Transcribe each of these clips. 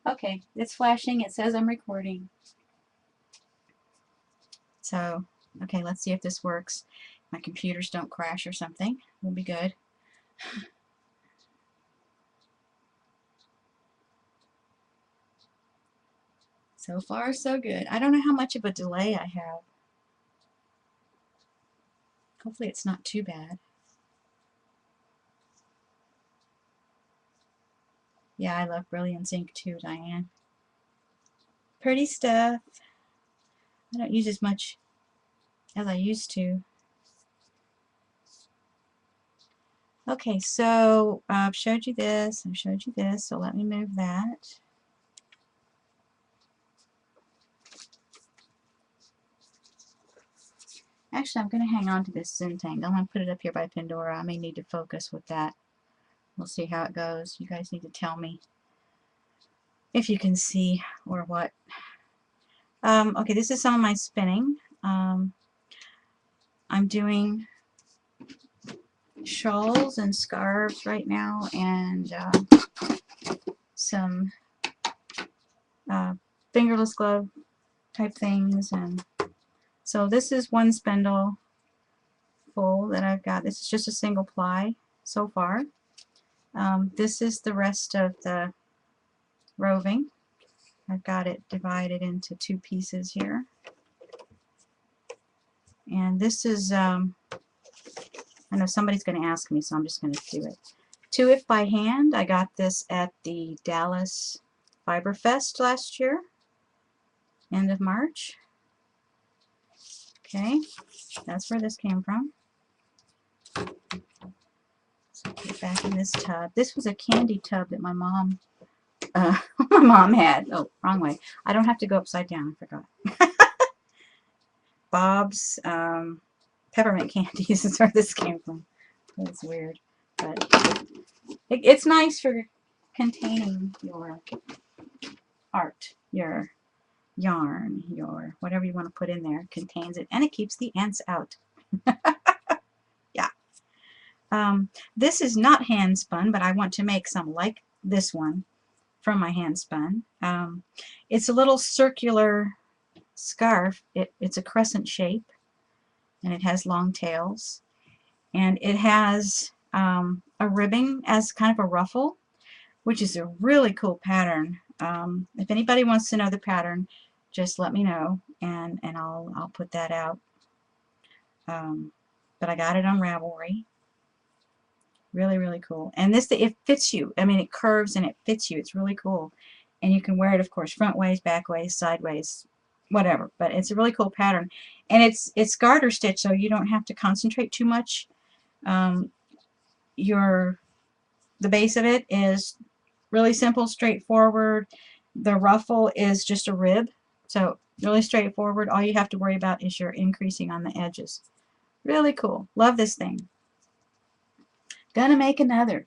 Okay, it's flashing. It says I'm recording. So, okay, let's see if this works. My computers don't crash or something. We'll be good. So far, so good. I don't know how much of a delay I have. Hopefully it's not too bad. Yeah, I love Brilliance ink too, Diane. Pretty stuff. I don't use as much as I used to. Okay, so I've showed you this, I've showed you this, so let me move that. Actually, I'm going to hang on to this Zentangle. I'm going to put it up here by Pandora. I may need to focus with that. We'll see how it goes. You guys need to tell me if you can see or what. Okay, this is some of my spinning. I'm doing shawls and scarves right now, and some fingerless glove type things. And so this is one spindle full that I've got. This is just a single ply so far. This is the rest of the roving. I've got it divided into two pieces here. And this is, I know somebody's going to ask me, so I'm just going to do it. 2-if by hand. I got this at the Dallas Fiber Fest last year, end of March. Okay, that's where this came from. So put it back in this tub. This was a candy tub that my mom my mom had. Oh, wrong way. I don't have to go upside down. I forgot. Bob's peppermint candies is where this came from. It's weird, but it's nice for containing your art, your yarn, your whatever you want to put in there. Contains it, and it keeps the ants out. Yeah. This is not hand spun, but I want to make some like this one from my hand spun. It's a little circular scarf. It's a crescent shape, and it has long tails, and it has a ribbing as kind of a ruffle, which is a really cool pattern. If anybody wants to know the pattern, just let me know, and I'll put that out. But I got it on Ravelry. Really, really cool. And this, it fits you. I mean, it curves and it fits you. It's really cool. And you can wear it, of course, front ways, back ways, sideways, whatever. But it's a really cool pattern. And it's garter stitch, so you don't have to concentrate too much. The base of it is really simple, straightforward. The ruffle is just a rib, so really straightforward. All you have to worry about is your increasing on the edges. Really cool. Love this thing. Gonna make another.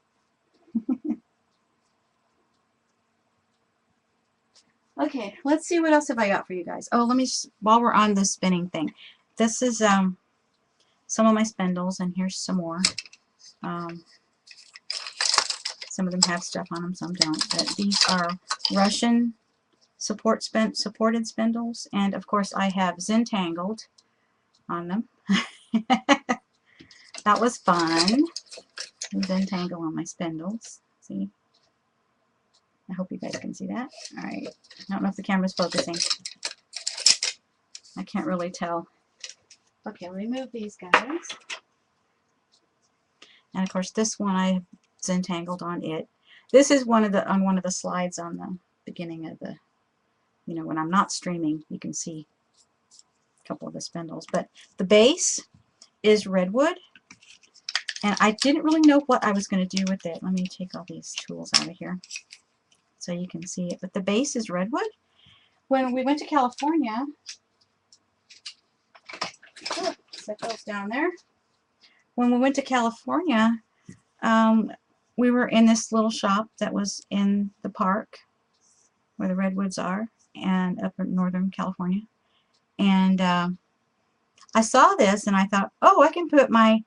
Okay, let's see what else have I got for you guys. Oh, let me, while we're on the spinning thing, this is some of my spindles, and here's some more. Some of them have stuff on them, some don't. But these are Russian supported spindles, and of course I have Zentangled on them. That was fun. Zentangle on my spindles. See? I hope you guys can see that. Alright. I don't know if the camera's focusing. I can't really tell. Okay, let me move these guys. And of course this one I Zentangled on it. This is one of the slides on the beginning of the, you know, when I'm not streaming, you can see a couple of the spindles. But the base is redwood, and I didn't really know what I was going to do with it. Let me take all these tools out of here so you can see it. But the base is redwood. When we went to California, set those down there. When we went to California, we were in this little shop that was in the park where the redwoods are, and up in Northern California. And I saw this and I thought, oh, I can put my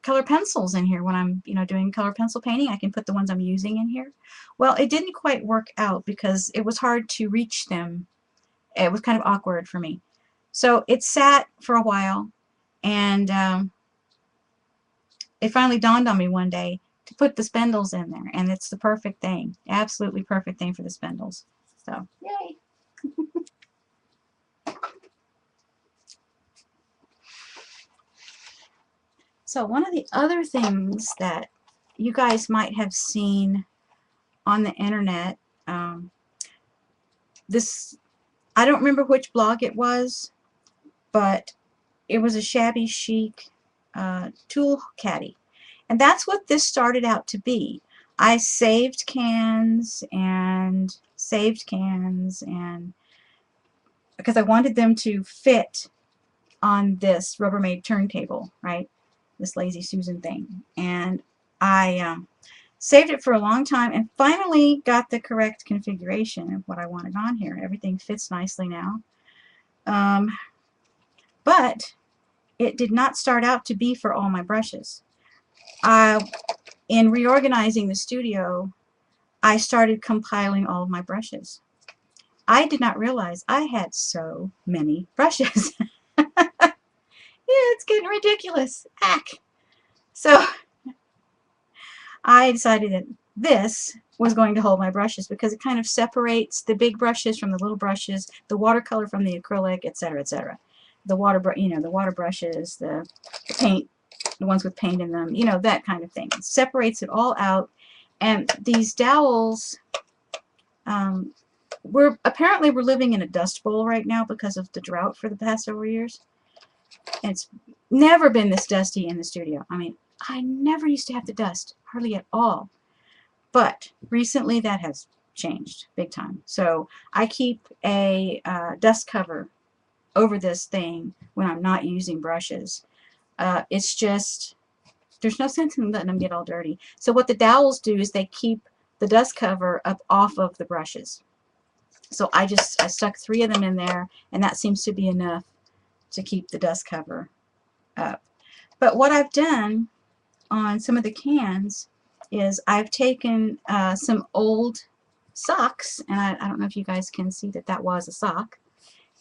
color pencils in here when I'm, doing color pencil painting. I can put the ones I'm using in here. Well, it didn't quite work out because it was hard to reach them. It was kind of awkward for me. So it sat for a while, and it finally dawned on me one day to put the spindles in there, and it's the perfect thing. Absolutely perfect thing for the spindles. So, yay! So one of the other things that you guys might have seen on the internet, I don't remember which blog it was, but it was a shabby chic tool caddy. And that's what this started out to be. I saved cans and because I wanted them to fit on this Rubbermaid turntable, right? This Lazy Susan thing. And I saved it for a long time and finally got the correct configuration of what I wanted on here. Everything fits nicely now. But it did not start out to be for all my brushes. In reorganizing the studio, I started compiling all of my brushes. I did not realize I had so many brushes. Yeah, it's getting ridiculous. Heck. So I decided that this was going to hold my brushes because it kind of separates the big brushes from the little brushes, the watercolor from the acrylic, etc., etc. The water brushes, the paint, the ones with paint in them, that kind of thing. It separates it all out. And these dowels, we're living in a dust bowl right now because of the drought for the past several years. And it's never been this dusty in the studio. I mean, I never used to have to dust, hardly at all. But recently that has changed big time. So I keep a dust cover over this thing when I'm not using brushes. It's just, there's no sense in letting them get all dirty. So what the dowels do is they keep the dust cover up off of the brushes. So I stuck 3 of them in there, and that seems to be enough to keep the dust cover up. But what I've done on some of the cans is I've taken some old socks, and I don't know if you guys can see that was a sock,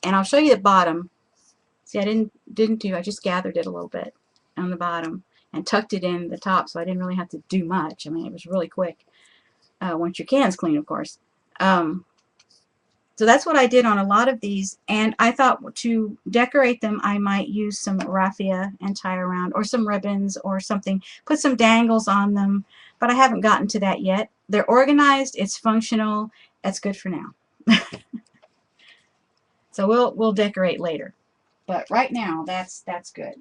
and I'll show you the bottom. See, I I just gathered it a little bit on the bottom and tucked it in the top, so I didn't really have to do much. I mean, it was really quick once your can's clean, of course. So that's what I did on a lot of these, and I thought to decorate them I might use some raffia and tie around, or some ribbons or something, put some dangles on them, but I haven't gotten to that yet. They're organized, it's functional, that's good for now. So we'll decorate later, but right now that's good.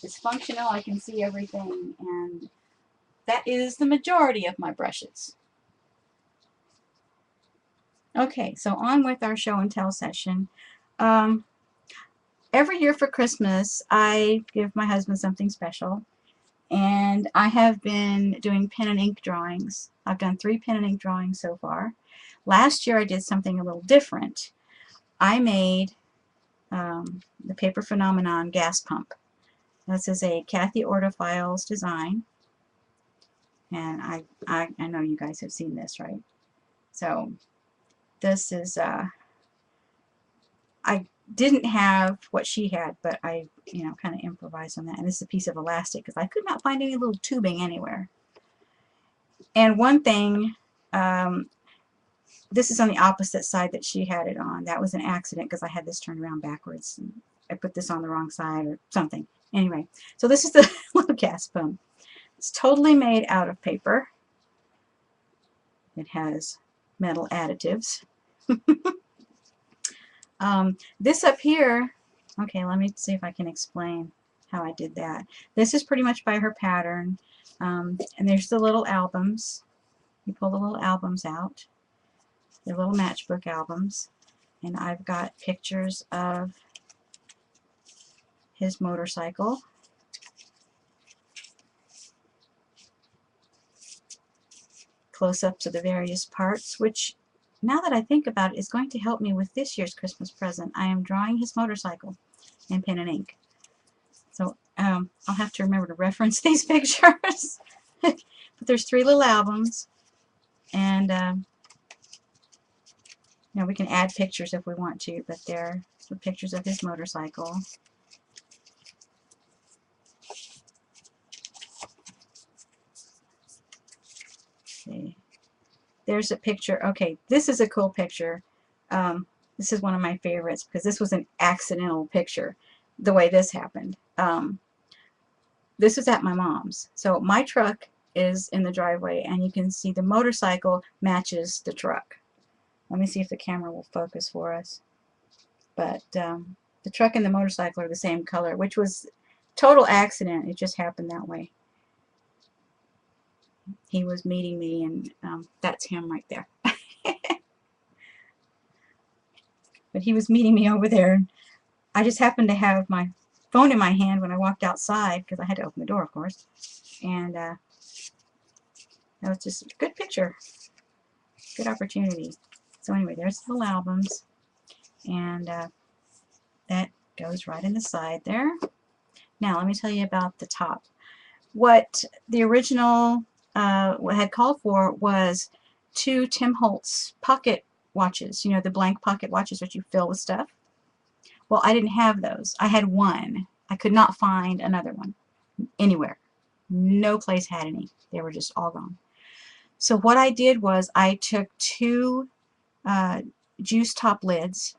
It's functional, I can see everything, and that is the majority of my brushes. Okay, so on with our show and tell session. Every year for Christmas, I give my husband something special, and I have been doing pen and ink drawings. I've done 3 pen and ink drawings so far. Last year I did something a little different. I made the Paper Phenomenon gas pump. This is a Kathy Ordofiles design, and I know you guys have seen this, right? So this is, I didn't have what she had, but I, kind of improvised on that. And this is a piece of elastic because I could not find any little tubing anywhere. And one thing, this is on the opposite side that she had it on. That was an accident because I had this turned around backwards. And I put this on the wrong side or something. Anyway, so this is the little gas pump. It's totally made out of paper. It has metal additives. This up here, okay, let me see if I can explain how I did that. This is pretty much by her pattern, and there's the little albums. You pull the little albums out, the little matchbook albums, and I've got pictures of his motorcycle. Close-ups of the various parts, which, now that I think about it, is going to help me with this year's Christmas present. I am drawing his motorcycle in pen and ink. So I'll have to remember to reference these pictures. But there's 3 little albums, and you know, we can add pictures if we want to, but they're the pictures of his motorcycle. See. There's a picture. Okay, this is a cool picture. This is one of my favorites because this was an accidental picture, the way this happened. This was at my mom's. So my truck is in the driveway, and you can see the motorcycle matches the truck. Let me see if the camera will focus for us. But the truck and the motorcycle are the same color, which was total accident. It just happened that way. He was meeting me, and that's him right there. But he was meeting me over there. I just happened to have my phone in my hand when I walked outside because I had to open the door, of course. And that was just a good picture. Good opportunity. So anyway, there's the little albums. And that goes right in the side there. Now, let me tell you about the top. What the original had called for was 2 Tim Holtz pocket watches. You know, the blank pocket watches that you fill with stuff. Well, I didn't have those. I had one. I could not find another one anywhere. No place had any. They were just all gone. So what I did was I took 2 juice top lids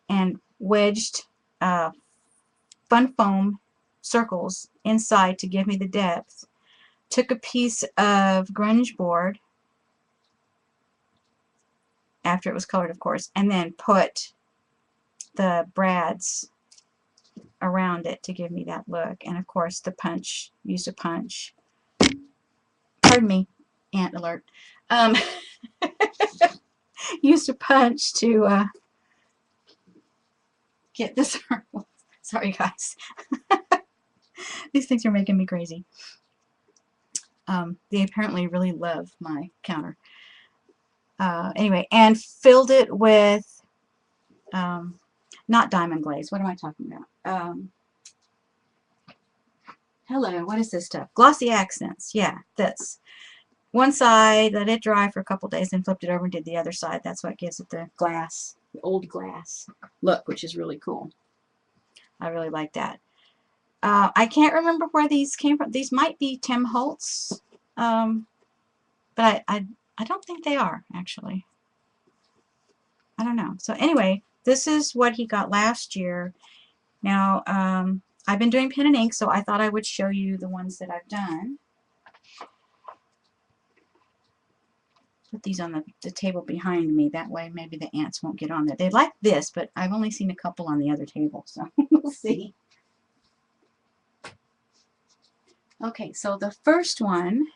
and wedged fun foam circles inside to give me the depth. Took a piece of grunge board, after it was colored, of course, and then put the brads around it to give me that look. And of course the punch, used a punch. Pardon me, ant alert. Used a punch to get this circle. Sorry guys. These things are making me crazy. They apparently really love my counter. Anyway, and filled it with not diamond glaze. What am I talking about? Hello, what is this stuff? Glossy accents. Yeah, this. One side, let it dry for a couple days, then flipped it over and did the other side. That's what gives it the glass, the old glass look, which is really cool. I really like that. I can't remember where these came from. These might be Tim Holtz, but I don't think they are, actually. I don't know. So anyway, this is what he got last year. Now, I've been doing pen and ink, so I thought I would show you the ones that I've done. Put these on the table behind me. That way maybe the ants won't get on there. They like this, but I've only seen a couple on the other table, so we'll see. Okay, so the first one,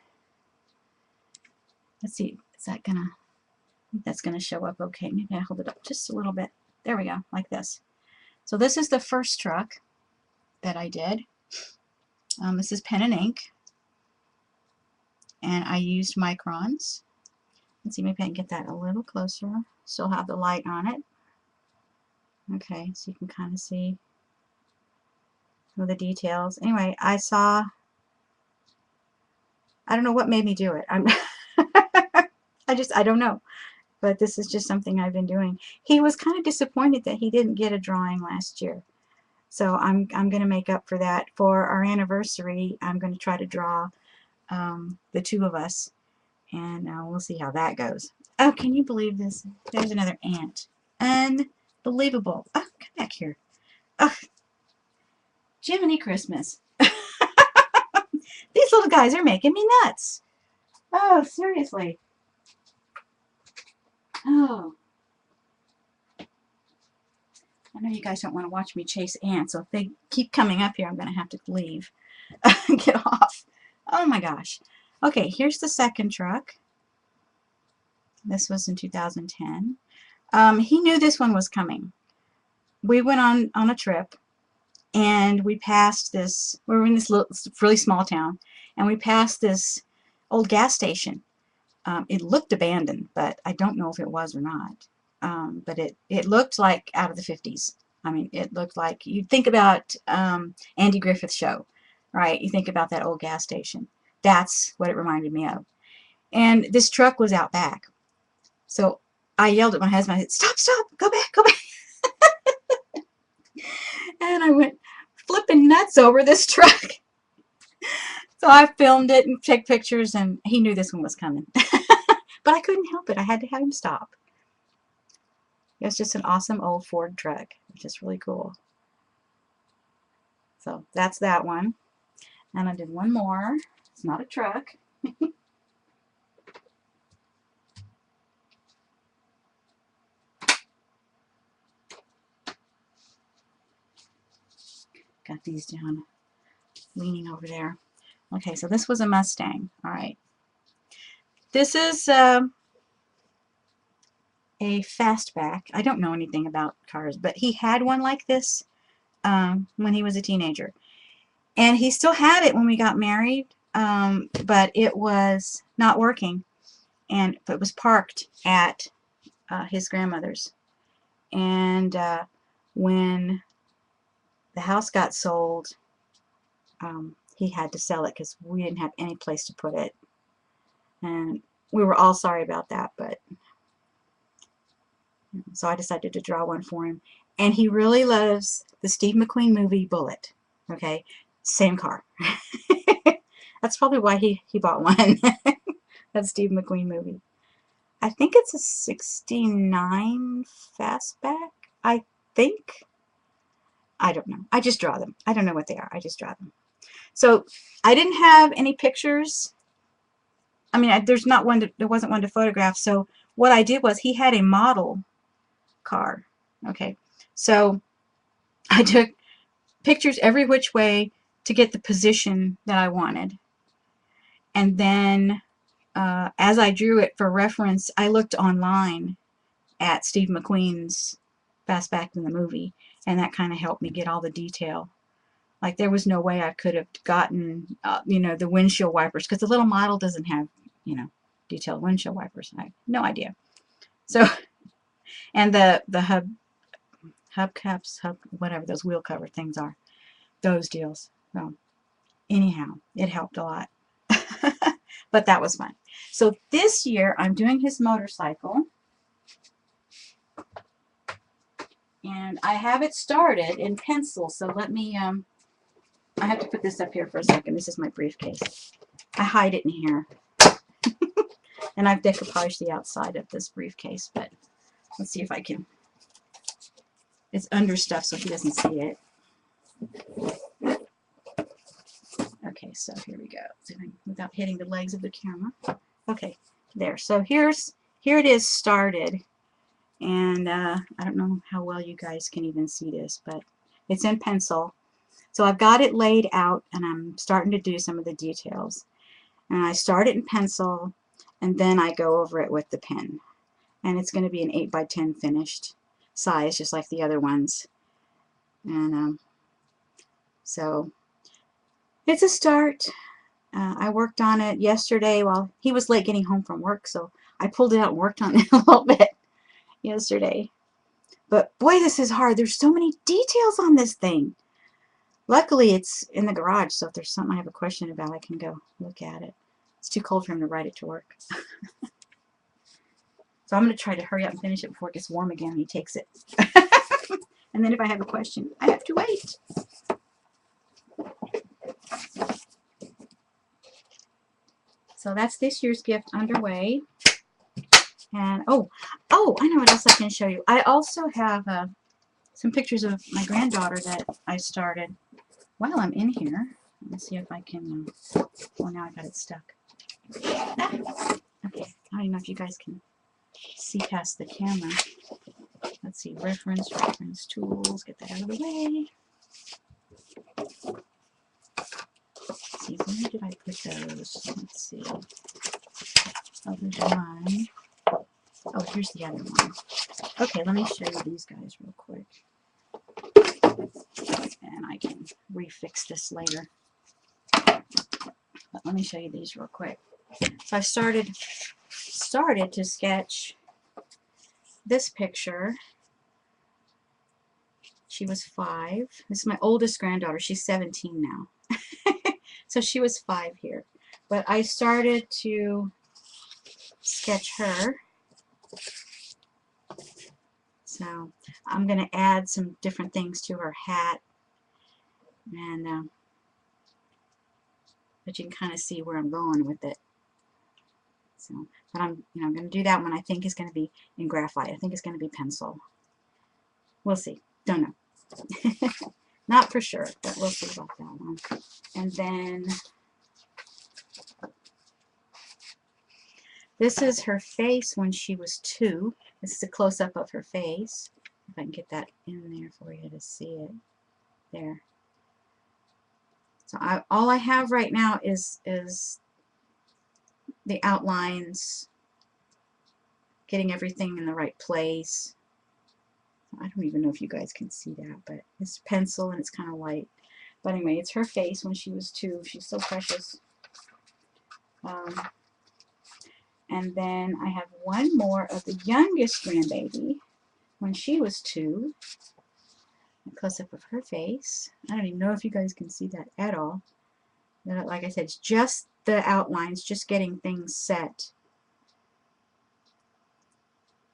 let's see, is that gonna, I think that's gonna show up okay. Maybe I hold it up just a little bit. There we go, like this. So this is the first truck that I did. This is pen and ink, and I used microns. Let's see, maybe I can get that a little closer. Still have the light on it. Okay, so you can kind of see some of the details. Anyway, I don't know what made me do it. I don't know. But this is just something I've been doing. He was kind of disappointed that he didn't get a drawing last year. So I'm going to make up for that. For our anniversary, I'm going to try to draw the 2 of us. And we'll see how that goes. Oh, can you believe this? There's another ant. Unbelievable. Oh, come back here. Oh, Jiminy Christmas. These little guys are making me nuts. Oh, seriously. Oh. I know you guys don't want to watch me chase ants, so if they keep coming up here, I'm going to have to leave. Get off. Oh my gosh. Okay, here's the second truck. This was in 2010. He knew this one was coming. We went on a trip, and we passed this, we were in this little, really small town, and we passed this old gas station. It looked abandoned, but I don't know if it was or not. But it looked like out of the 50s. I mean, it looked like, you think about Andy Griffith Show, right? You think about that old gas station. That's what it reminded me of. And this truck was out back. So I yelled at my husband. I said, stop, stop, go back, go back. And I went flipping nuts over this truck. So I filmed it and took pictures, and he knew this one was coming. But I couldn't help it. I had to have him stop. It was just an awesome old Ford truck, which is really cool. So that's that one. And I did one more. It's not a truck. Got these down, leaning over there. Okay, so this was a Mustang. All right. This is a fastback. I don't know anything about cars, but he had one like this when he was a teenager. And he still had it when we got married, but it was not working. And it was parked at his grandmother's. And when the house got sold, he had to sell it because we didn't have any place to put it. And we were all sorry about that, but so I decided to draw one for him. And he really loves the Steve McQueen movie Bullitt. Okay, same car. That's probably why he bought one. That Steve McQueen movie. I think it's a 69 fastback. I think. I don't know. I just draw them. I don't know what they are. I just draw them. So I didn't have any pictures. I mean, there wasn't one to photograph. So what I did was, he had a model car. Okay, so I took pictures every which way to get the position that I wanted, and then as I drew it for reference, I looked online at Steve McQueen's Fastback in the movie, and that kind of helped me get all the detail. Like, there was no way I could have gotten the windshield wipers, because the little model doesn't have detailed windshield wipers. I have no idea. So, and the hubcaps, whatever those wheel cover things are, those deals. So anyhow, it helped a lot. But that was fun. So this year I'm doing his motorcycle, and I have it started in pencil. So let me I have to put this up here for a second. This is my briefcase. I hide it in here. And I've decoupaged the outside of this briefcase, but let's see if I can. It's under stuff so he doesn't see it. Okay, so here we go. Without hitting the legs of the camera. Okay, there. So here it is started. And I don't know how well you guys can even see this, but it's in pencil. So I've got it laid out, and I'm starting to do some of the details. And I start it in pencil, and then I go over it with the pen. And it's going to be an 8x10 finished size, just like the other ones. And so it's a start. I worked on it yesterday while he was late getting home from work, so I pulled it out and worked on it a little bit yesterday. But boy, this is hard. There's so many details on this thing. Luckily, it's in the garage, so if there's something I have a question about, I can go look at it. It's too cold for him to ride it to work. So I'm going to try to hurry up and finish it before it gets warm again and he takes it. And then if I have a question, I have to wait. So that's this year's gift underway. And oh, I know what else I can show you. I also have some pictures of my granddaughter that I started while I'm in here. Let's see if I can. Oh, now I got it stuck. Ah, okay, I don't even know if you guys can see past the camera. Let's see, reference tools. Get that out of the way. Let's see, where did I put those? Let's see. Oh, there's one. Oh, here's the other one. Okay, let me show you these guys real quick. And I can refix this later. But let me show you these real quick. So I started to sketch this picture She was 5. This is my oldest granddaughter. She's 17 now. So she was 5 here. But I started to sketch her. So I'm going to add some different things to her hat. And but you can kind of see where I'm going with it. So, but I'm going to do that one. I think is going to be in graphite. I think it's going to be pencil. We'll see. Don't know. Not for sure, but we'll see about that one. And then this is her face when she was 2. This is a close-up of her face. If I can get that in there for you to see it. There. So all I have right now is the outlines, getting everything in the right place. I don't even know if you guys can see that, but it's pencil and it's kind of light. But anyway, it's her face when she was 2. She's so precious. And then I have one more of the youngest grandbaby when she was 2. A close-up of her face. I don't even know if you guys can see that at all. Like I said, it's just the outlines, just getting things set.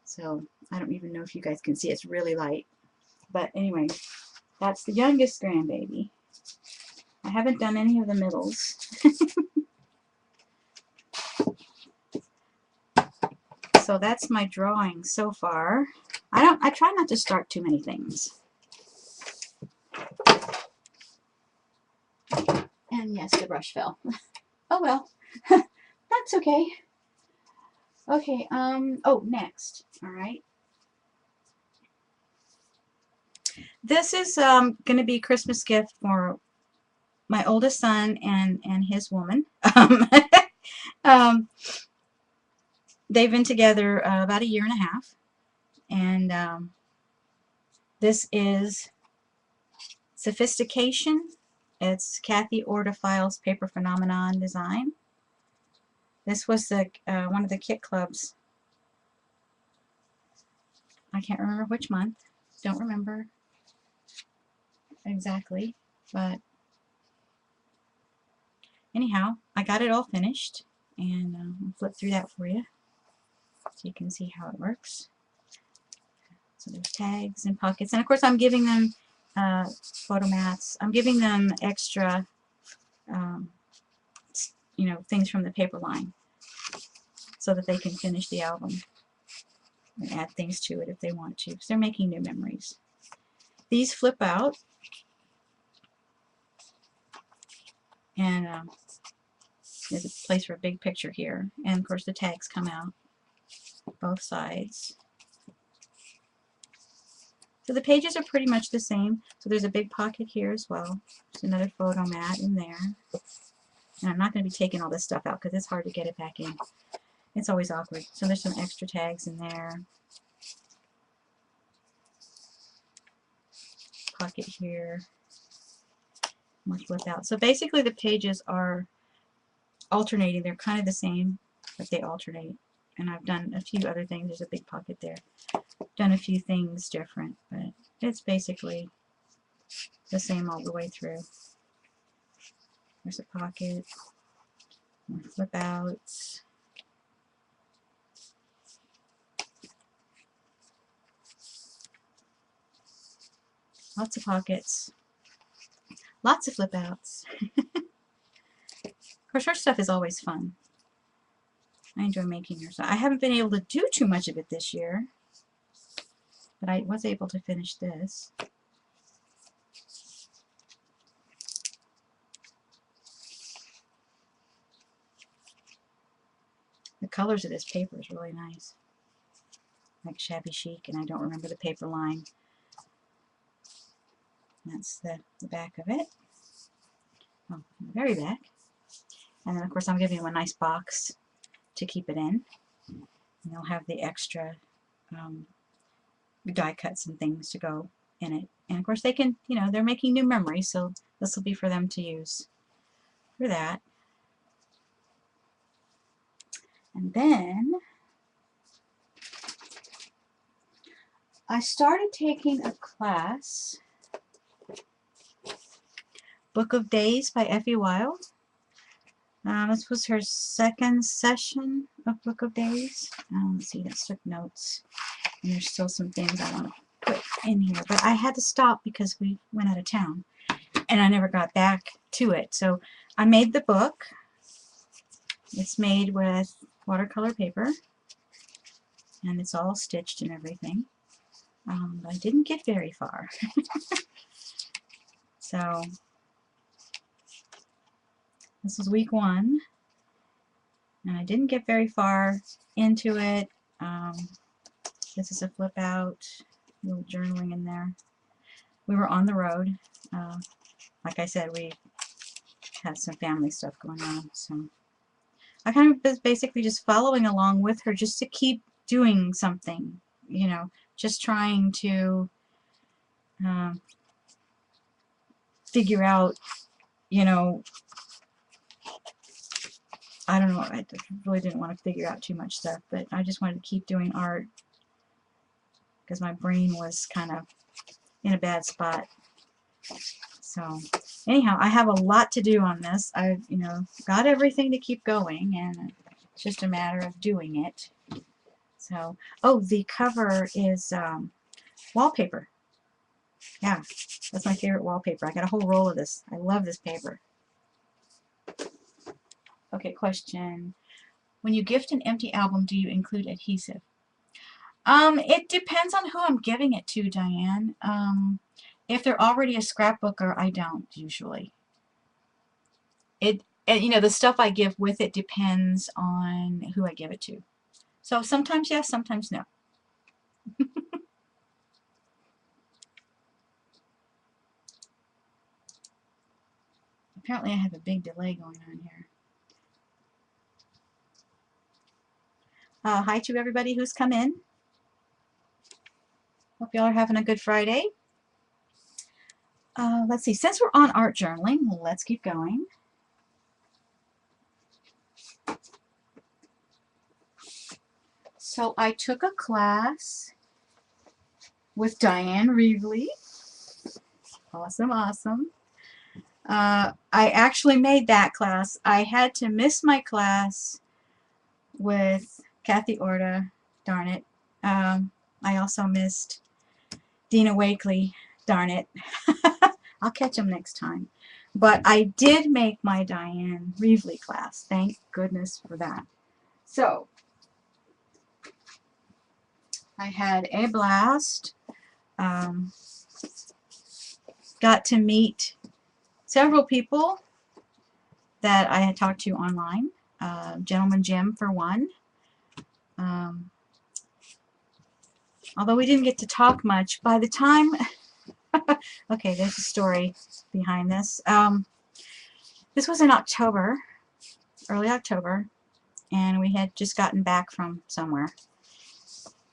So I don't even know if you guys can see. It's really light. But anyway, that's the youngest grandbaby. I haven't done any of the middles. So that's my drawing so far. I try not to start too many things. And yes, the brush fell. Oh well. That's okay. Okay, oh, next. All right. This is going to be a Christmas gift for my oldest son and his woman. They've been together about 1.5 years. And this is Sophistication. It's Kathy Ordophile's Paper Phenomenon design. This was the one of the kit clubs. I can't remember which month. Don't remember exactly. But anyhow, I got it all finished. And I'll flip through that for you so you can see how it works. So there's tags and pockets. And of course I'm giving them photo mats. I'm giving them extra you know, things from the paper line so that they can finish the album and add things to it if they want to, because they're making new memories. These flip out, and there's a place for a big picture here, and of course the tags come out both sides. So the pages are pretty much the same. So there's a big pocket here as well. There's another photo mat in there. And I'm not going to be taking all this stuff out because it's hard to get it back in. It's always awkward. So there's some extra tags in there. Pocket here. More flip out. So basically the pages are alternating. They're kind of the same, but they alternate. And I've done a few other things. There's a big pocket there. Done a few things different, but it's basically the same all the way through. There's a pocket. More flip outs. Lots of pockets. Lots of flip outs. Of course, her stuff is always fun. I enjoy making her stuff. I haven't been able to do too much of it this year, but I was able to finish this. The colors of this paper is really nice. Like shabby chic, and I don't remember the paper line. That's the back of it. Oh, the very back. And then of course I'm giving them a nice box to keep it in. And they'll have the extra die cuts and things to go in it. And of course they can, you know, they're making new memories, so this will be for them to use for that. And then I started taking a class Book of Days by Effie Wild. This was her second session of Book of Days. Let's see, let's took notes. And there's still some things I want to put in here. But I had to stop because we went out of town. And I never got back to it. So I made the book. It's made with watercolor paper. And it's all stitched and everything. But I didn't get very far. So this was week 1. And I didn't get very far into it. This is a flip out, a little journaling in there. We were on the road. Like I said, we had some family stuff going on. So I kind of was basically just following along with her just to keep doing something, you know, just trying to figure out, you know, I don't know, I really didn't want to figure out too much stuff, but I just wanted to keep doing art because my brain was kind of in a bad spot. So anyhow, I have a lot to do on this. I've, you know, got everything to keep going, and it's just a matter of doing it. So, oh, the cover is wallpaper. Yeah, that's my favorite wallpaper. I got a whole roll of this. I love this paper. Okay, question. When you gift an empty album, do you include adhesive? It depends on who I'm giving it to, Diane. If they're already a scrapbooker, I don't usually. You know, the stuff I give with it depends on who I give it to. So sometimes yes, sometimes no. Apparently I have a big delay going on here. Hi to everybody who's come in. Hope y'all are having a good Friday. Let's see, since we're on art journaling, let's keep going. So I took a class with Diane Reevely. Awesome, awesome. I actually made that class. I had to miss my class with Kathy Orta, darn it. I also missed Dina Wakely, darn it. I'll catch them next time. But I did make my Diane Reevely class. Thank goodness for that. So, I had a blast. Got to meet several people that I had talked to online. Gentleman Jim, for one. Although we didn't get to talk much, by the time... okay, there's a story behind this. This was in October, early October, and we had just gotten back from somewhere.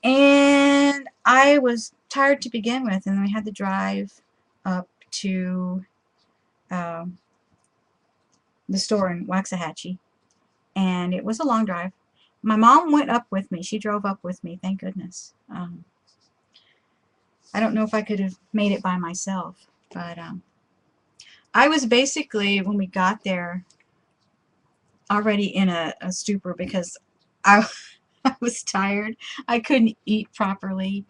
And I was tired to begin with, and we had to drive up to the store in Waxahachie, and it was a long drive. My mom went up with me. She drove up with me, thank goodness. I don't know if I could have made it by myself, but I was basically, when we got there, already in a stupor because I was tired. I couldn't eat properly.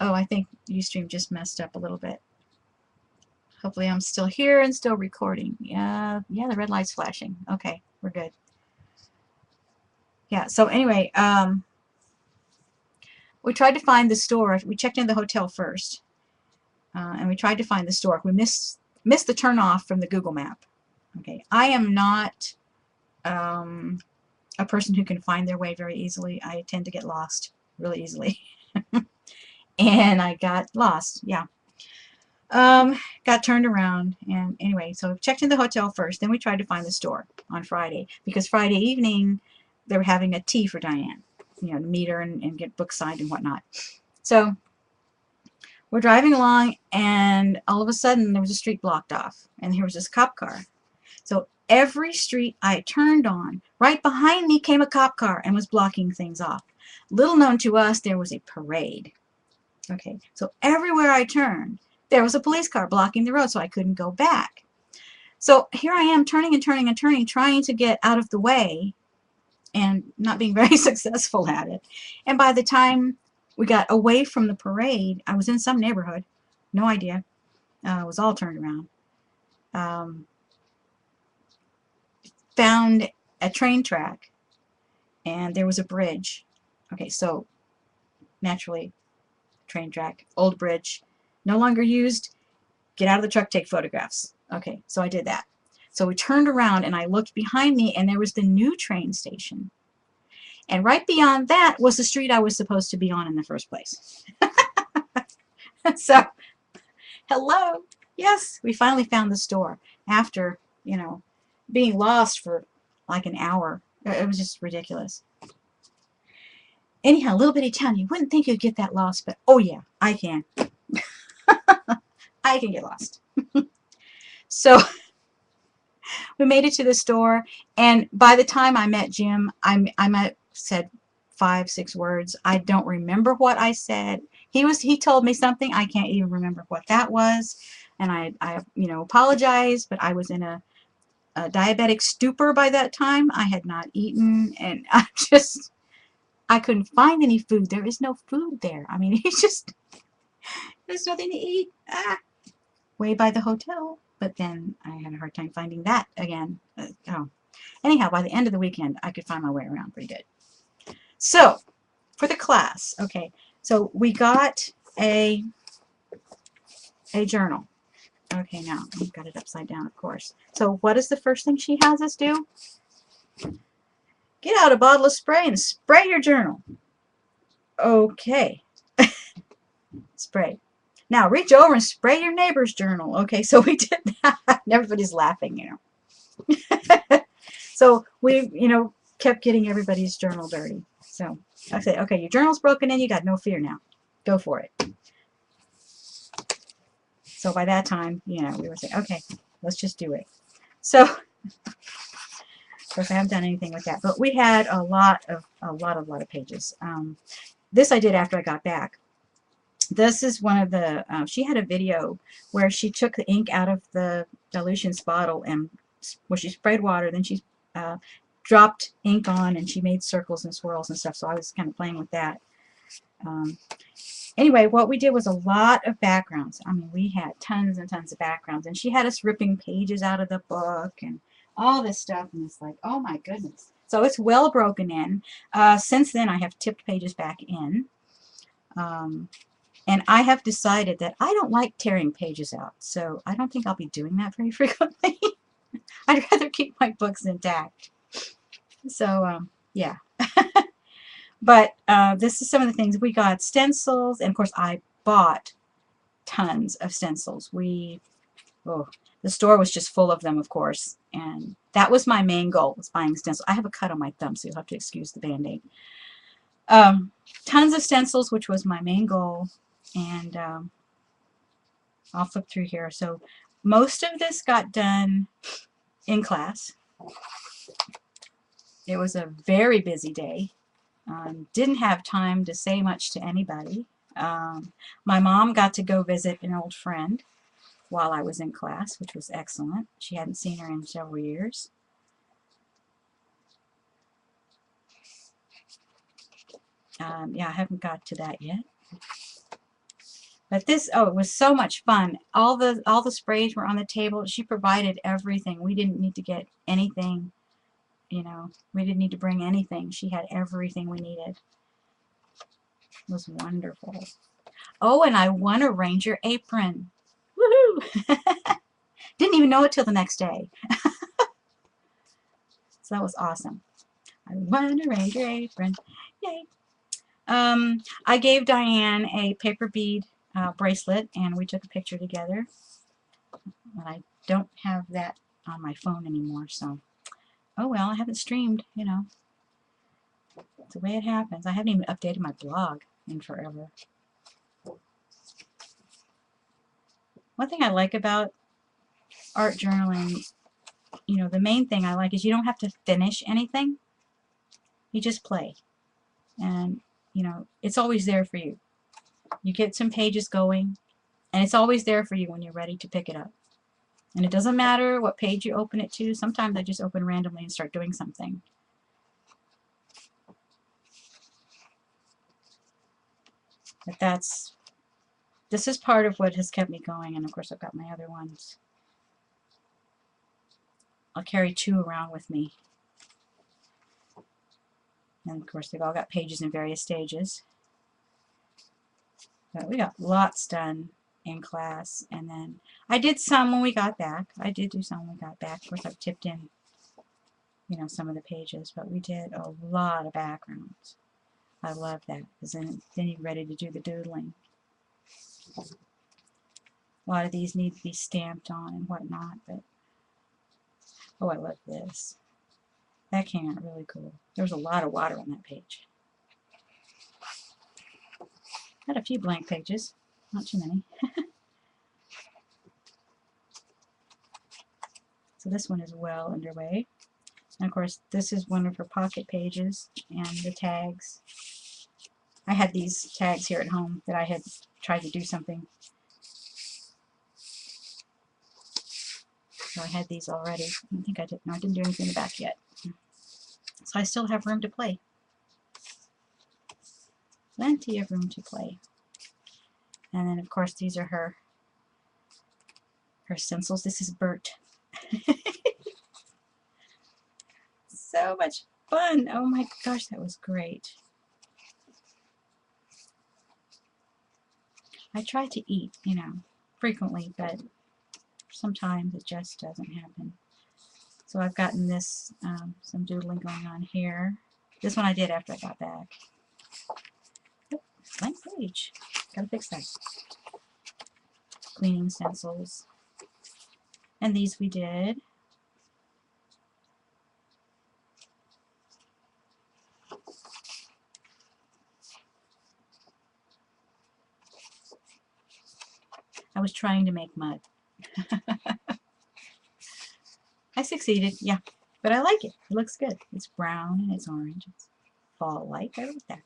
Oh, I think Ustream just messed up a little bit. Hopefully I'm still here and still recording. Yeah, the red light's flashing. Okay, we're good. Yeah, so anyway, we tried to find the store. We checked in the hotel first, and we tried to find the store. We missed the turnoff from the Google map. Okay, I am not a person who can find their way very easily. I tend to get lost really easily. And I got lost, yeah. Got turned around, and anyway, so we checked in the hotel first, then we tried to find the store on Friday, because Friday evening they were having a tea for Diane, you know, to meet her and get books signed and whatnot. So we're driving along, and all of a sudden there was a street blocked off, and here was this cop car. So every street I turned on, right behind me came a cop car and was blocking things off. Little known to us, there was a parade. Okay, so everywhere I turned, there was a police car blocking the road, so I couldn't go back. So here I am turning and turning and turning, trying to get out of the way and not being very successful at it. And by the time we got away from the parade, I was in some neighborhood, no idea, it was all turned around. Found a train track, and there was a bridge. Okay, so naturally, train track, old bridge, no longer used. Get out of the truck, take photographs. Okay, so I did that. So we turned around and I looked behind me, and there was the new train station. And right beyond that was the street I was supposed to be on in the first place. So, hello. Yes, we finally found the store after, you know, being lost for like an hour. It was just ridiculous. Anyhow, little bitty town, you wouldn't think you'd get that lost, but oh yeah, I can. I can get lost. So we made it to the store, and by the time I met Jim, I might have said 5, 6 words. I don't remember what I said. He told me something. I can't even remember what that was, and I apologize, but I was in a diabetic stupor by that time. I had not eaten, and I couldn't find any food. There is no food there. I mean, there's nothing to eat. Way by the hotel. But then I had a hard time finding that again. Anyhow, by the end of the weekend, I could find my way around pretty good. So, for the class, okay, so we got a journal. Okay, now, I've got it upside down, of course. So, what is the first thing she has us do? Get out a bottle of spray and spray your journal. Okay. Spray. Now, reach over and spray your neighbor's journal. Okay, so we did that. And everybody's laughing, you know. So we, kept getting everybody's journal dirty. So I said, okay, your journal's broken in. You got no fear now. Go for it. So by that time, we were saying, okay, let's just do it. So, of course, I haven't done anything with that. But we had a lot of pages. This I did after I got back. This is one of the, she had a video where she took the ink out of the dilutions bottle, and where she sprayed water, then she dropped ink on, and she made circles and swirls and stuff, so I was kind of playing with that. Anyway, what we did was a lot of backgrounds. I mean, we had tons and tons of backgrounds, and she had us ripping pages out of the book and all this stuff, and it's like, oh my goodness. So it's well broken in. Since then, I have tipped pages back in. And I have decided that I don't like tearing pages out, so I don't think I'll be doing that very frequently. I'd rather keep my books intact. So, yeah. But this is some of the things. We got stencils, and of course I bought tons of stencils. The store was just full of them, of course, and that was my main goal, was buying stencils. I have a cut on my thumb, so you'll have to excuse the Band-Aid. Tons of stencils, which was my main goal. And I'll flip through here. So most of this got done in class. It was a very busy day. Didn't have time to say much to anybody. My mom got to go visit an old friend while I was in class, which was excellent. She hadn't seen her in several years. Yeah, I haven't got to that yet. But this, it was so much fun. All the sprays were on the table. She provided everything. We didn't need to get anything, we didn't need to bring anything. She had everything we needed. It was wonderful. Oh, and I won a Ranger apron. Woohoo! Didn't even know it till the next day. So that was awesome. I won a Ranger apron. Yay! I gave Diane a paper bead bracelet, and we took a picture together. But I don't have that on my phone anymore, so oh well, I haven't streamed, It's the way it happens. I haven't even updated my blog in forever. One thing I like about art journaling, the main thing I like is you don't have to finish anything. You just play. And, it's always there for you. You get some pages going, and it's always there for you when you're ready to pick it up. And it doesn't matter what page you open it to. Sometimes I just open randomly and start doing something. But this is part of what has kept me going, and of course I've got my other ones. I'll carry 2 around with me. And of course they've all got pages in various stages. But we got lots done in class, and then I did some when we got back. I did do some when we got back. Of course I've tipped in, you know, some of the pages, but we did a lot of backgrounds. I love that, because then you're ready to do the doodling. A lot of these need to be stamped on and whatnot, but oh, I love this. That came out really cool. There's a lot of water on that page. Had a few blank pages, not too many. So this one is well underway. And of course, this is one of her pocket pages and the tags. I had these tags here at home that I had tried to do something. So I had these already. I think I did. No, I didn't do anything in the back yet. So I still have room to play. Plenty of room to play. And then of course these are her stencils. This is Bert. So much fun. Oh my gosh, that was great. I try to eat, you know, frequently, but sometimes it just doesn't happen. So I've gotten this, some doodling going on here. This one I did after I got back. Oh, blank page. Gotta fix that. Cleaning stencils. And these we did. I was trying to make mud. I succeeded, yeah. But I like it. It looks good. It's brown and it's orange. It's fall-like. I like that.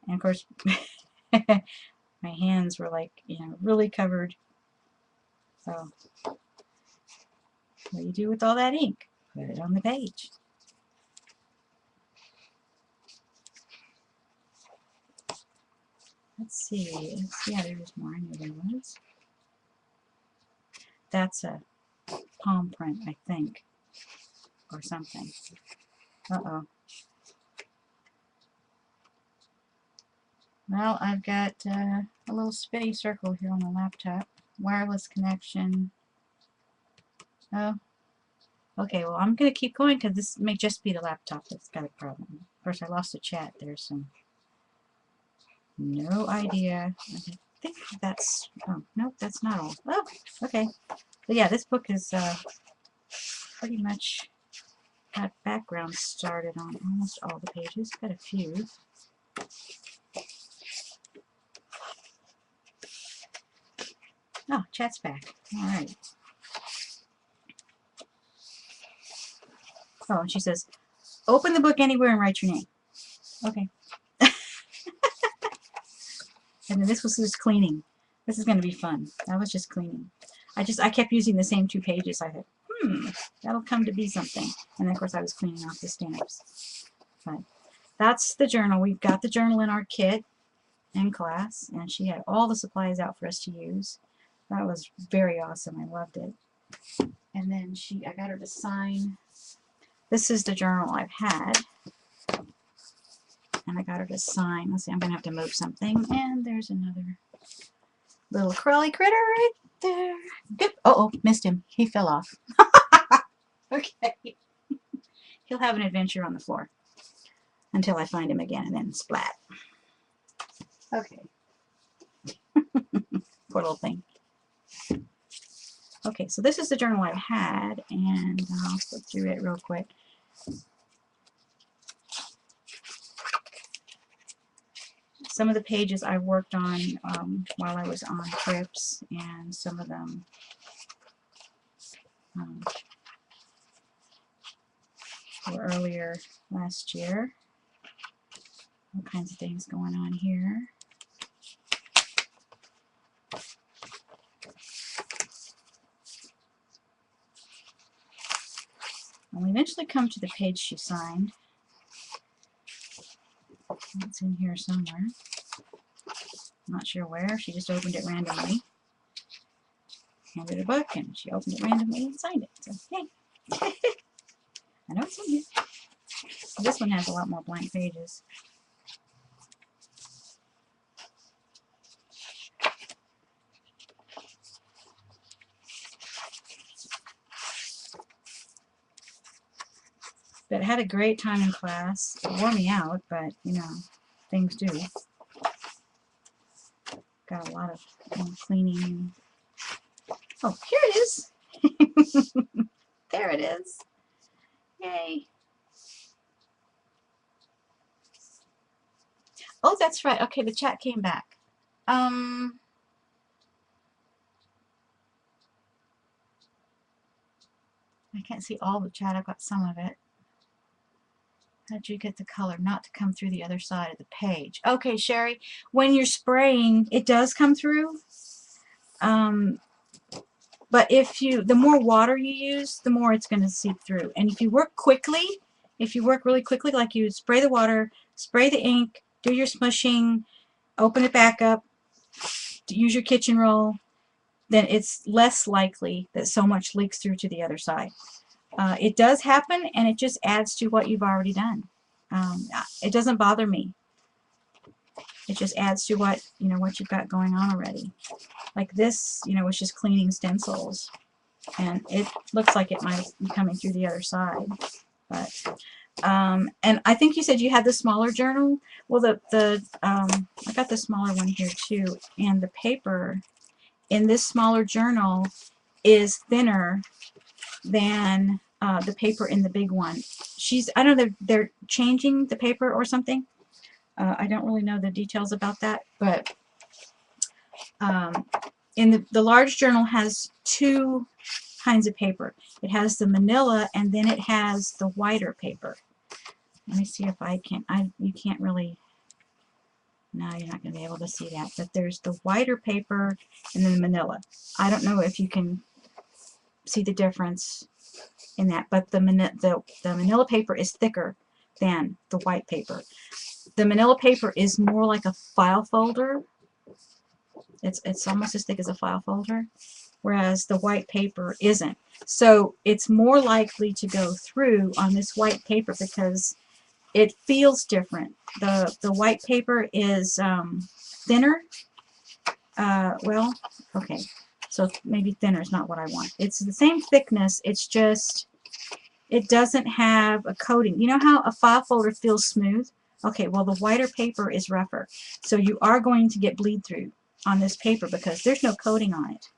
And of course, my hands were like, you know, really covered. So, what do you do with all that ink? Put it on the page. Let's see. Yeah, there's more. I knew there was. That's a palm print, I think, or something. Uh-oh. Well, I've got a little spinny circle here on the laptop. Wireless connection. Oh. Okay, well, I'm going to keep going because this may just be the laptop that's got a problem. Of course, I lost the chat. There's some... No idea. I think that's... Oh, nope, that's not all. Oh, okay. But yeah, this book is pretty much got background started on almost all the pages. Got a few. Oh, chat's back. All right. Oh, and she says, open the book anywhere and write your name. Okay. And then this was just cleaning. This is going to be fun. That was just cleaning. I kept using the same 2 pages. I thought, that'll come to be something. And then, of course, I was cleaning off the stamps. But that's the journal. We've got the journal in our kit in class, and she had all the supplies out for us to use. That was very awesome. I loved it. And then I got her to sign. This is the journal I've had. And I got her to sign. Let's see, I'm going to have to move something. And there's another little crawly critter right there. Good. Uh-oh, missed him. He fell off. Okay. He'll have an adventure on the floor until I find him again, and then splat. Okay. Poor little thing. Okay, so this is the journal I've had, and I'll flip through it real quick. Some of the pages I worked on while I was on trips, and some of them were earlier last year. All kinds of things going on here. And we eventually come to the page she signed. It's in here somewhere. Not sure where. She just opened it randomly. Handed a book, and she opened it randomly and signed it. So, yay. I know it's in here. This one has a lot more blank pages. But I had a great time in class. It wore me out, but, you know, things do. Got a lot of cleaning. Oh, here it is. There it is. Yay. Oh, that's right. Okay, the chat came back. I can't see all the chat. I've got some of it. How'd you get the color not to come through the other side of the page? Okay, Sherry, when you're spraying, it does come through. But the more water you use, the more it's going to seep through. And if you work really quickly, like you spray the water, spray the ink, do your smushing, open it back up, use your kitchen roll, then it's less likely that so much leaks through to the other side. It does happen, and it just adds to what you've already done. It doesn't bother me. It just adds to what you've got going on already. Like this, was just cleaning stencils, and it looks like it might be coming through the other side. But and I think you said you had the smaller journal. Well, I got the smaller one here too, and the paper in this smaller journal is thinner than the paper in the big one. I don't know, they're changing the paper or something. I don't really know the details about that, but in the large journal has two kinds of paper. It has the manila, and then it has the whiter paper. Let me see if I can. You can't really. No, you're not going to be able to see that. But there's the whiter paper and then the manila. I don't know if you can see the difference in that, but the manila paper is thicker than the white paper. The manila paper is more like a file folder. It's almost as thick as a file folder, whereas the white paper isn't. So it's more likely to go through on this white paper because it feels different. The white paper is thinner. Well, okay, so maybe thinner is not what I want. It's the same thickness. It's just it doesn't have a coating. You know how a file folder feels smooth? Okay, well the whiter paper is rougher. So you are going to get bleed through on this paper because there's no coating on it.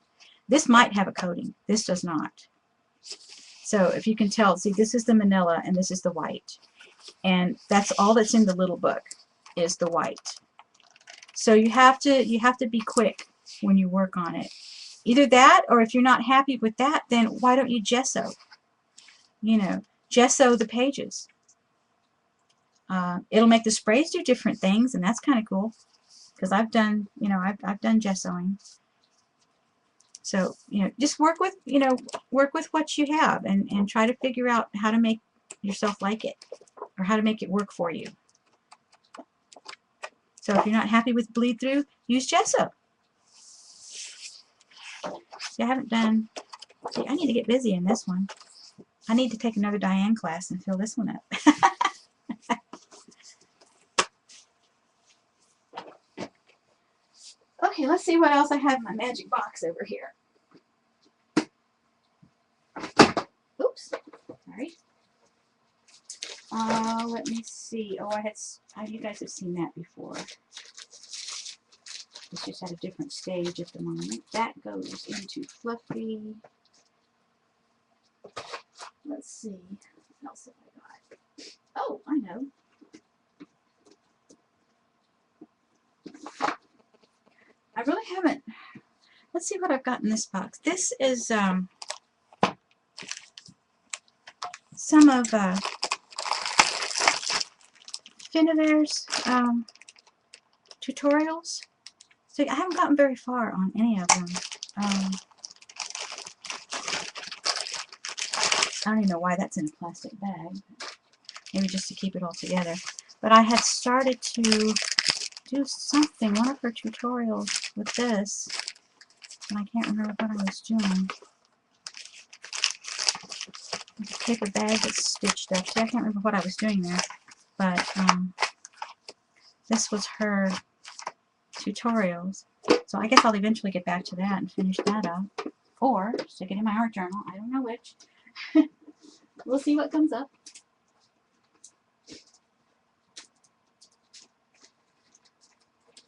This might have a coating. This does not. So if you can tell, see, this is the manila and this is the white. And that's all that's in the little book is the white. So you have to be quick when you work on it. Either that, or if you're not happy with that, then why don't you gesso? Gesso the pages. It'll make the sprays do different things, and that's kind of cool. Because I've done, I've done gessoing. So, just work with what you have and try to figure out how to make yourself like it or how to make it work for you. So if you're not happy with bleed through, use gesso. See, I haven't done, see, I need to get busy in this one. I need to take another Diane class and fill this one up. Okay, let's see what else I have in my magic box over here. Oops, sorry. Let me see. Oh, you guys have seen that before. It's just at a different stage at the moment. That goes into Fluffy. Let's see. What else have I got? Oh, I know. I really haven't. Let's see what I've got in this box. This is some of Finaver's tutorials. So I haven't gotten very far on any of them. I don't even know why that's in a plastic bag. Maybe just to keep it all together. But I had started to do something, one of her tutorials with this, and I can't remember what I was doing. It's a paper bag that's stitched up. See, I can't remember what I was doing there. But this was her tutorials. So I guess I'll eventually get back to that and finish that up. Or stick it in my art journal. I don't know which. We'll see what comes up.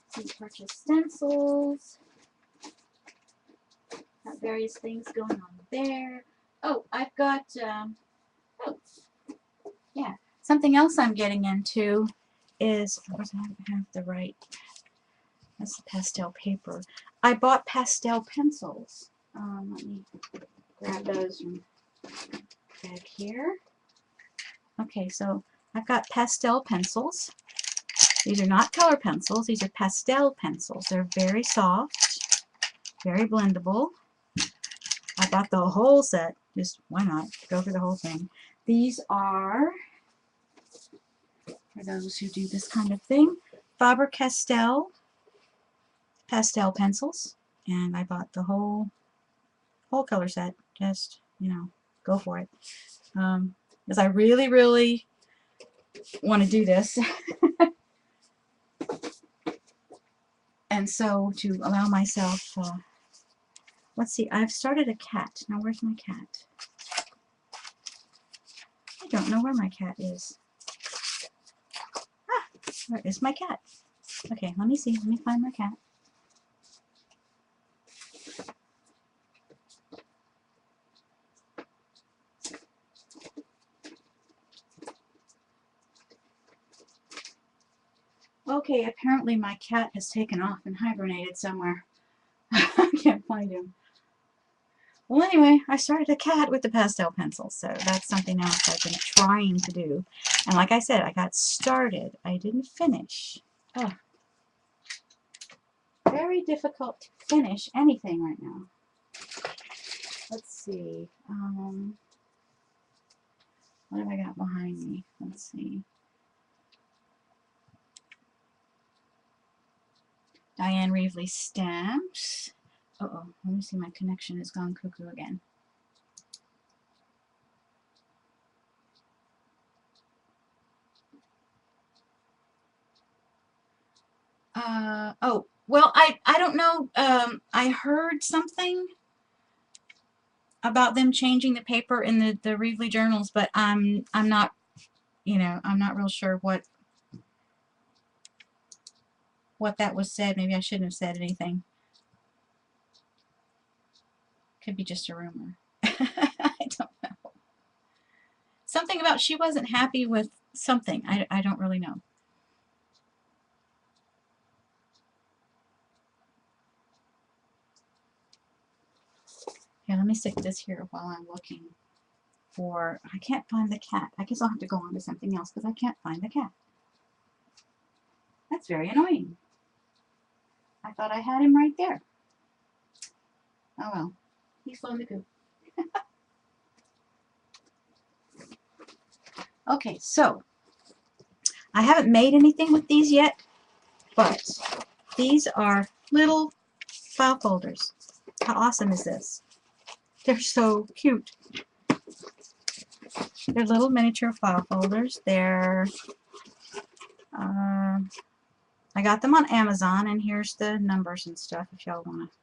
Some purchase stencils. Got various things going on there. Oh, I've got, oh, yeah. Something else I'm getting into is, of course I don't have the right, that's the pastel paper. I bought pastel pencils. Let me grab those from back here. Okay, so I've got pastel pencils. These are not color pencils, these are pastel pencils. They're very soft, very blendable. I bought the whole set, just why not, go for the whole thing. These are, for those who do this kind of thing, Faber-Castell pastel pencils, and I bought the whole color set, just, you know, go for it. Because I really, really want to do this. And so to allow myself, let's see, I've started a cat. Now where's my cat? I don't know where my cat is. Ah, where is my cat? Okay, let me see, let me find my cat. Okay, apparently my cat has taken off and hibernated somewhere. I can't find him. Well, anyway, I started a cat with the pastel pencils, so that's something else I've been trying to do. And like I said, I got started. I didn't finish. Oh. Very difficult to finish anything right now. Let's see. What have I got behind me? Let's see. Diane Reevely stamps. Uh-oh, let me see, my connection has gone cuckoo again. Oh, well, I don't know. I heard something about them changing the paper in the Reevely journals, but I'm not, you know, I'm not real sure what that was said. Maybe I shouldn't have said anything. Could be just a rumor. I don't know. Something about she wasn't happy with something. I don't really know. Okay, let me stick this here while I'm looking for, I can't find the cat. I guess I'll have to go on to something else because I can't find the cat. That's very annoying. I thought I had him right there. Oh well, he's flown the coop. Okay, so I haven't made anything with these yet, but these are little file folders. How awesome is this? They're so cute. They're little miniature file folders. They're, I got them on Amazon, and here's the numbers and stuff if y'all want to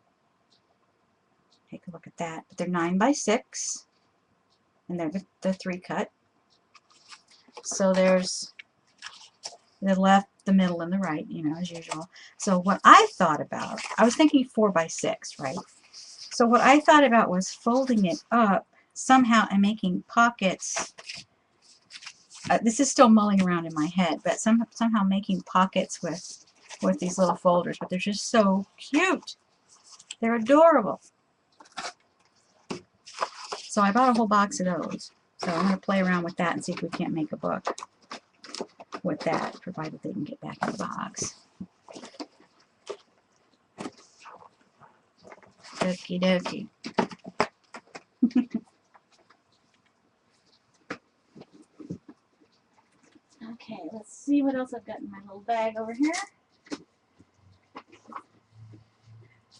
take a look at that. But they're 9 by 6, and they're the 3-cut. So there's the left, the middle, and the right, you know, as usual. So what I thought about, I was thinking 4 by 6, right? So what I thought about was folding it up somehow and making pockets. This is still mulling around in my head, but somehow making pockets with these little folders. But they're just so cute. They're adorable. So I bought a whole box of those. So I'm going to play around with that and see if we can't make a book. with that, provided they can get back in the box. Okie dokie. Okay, let's see what else I've got in my little bag over here.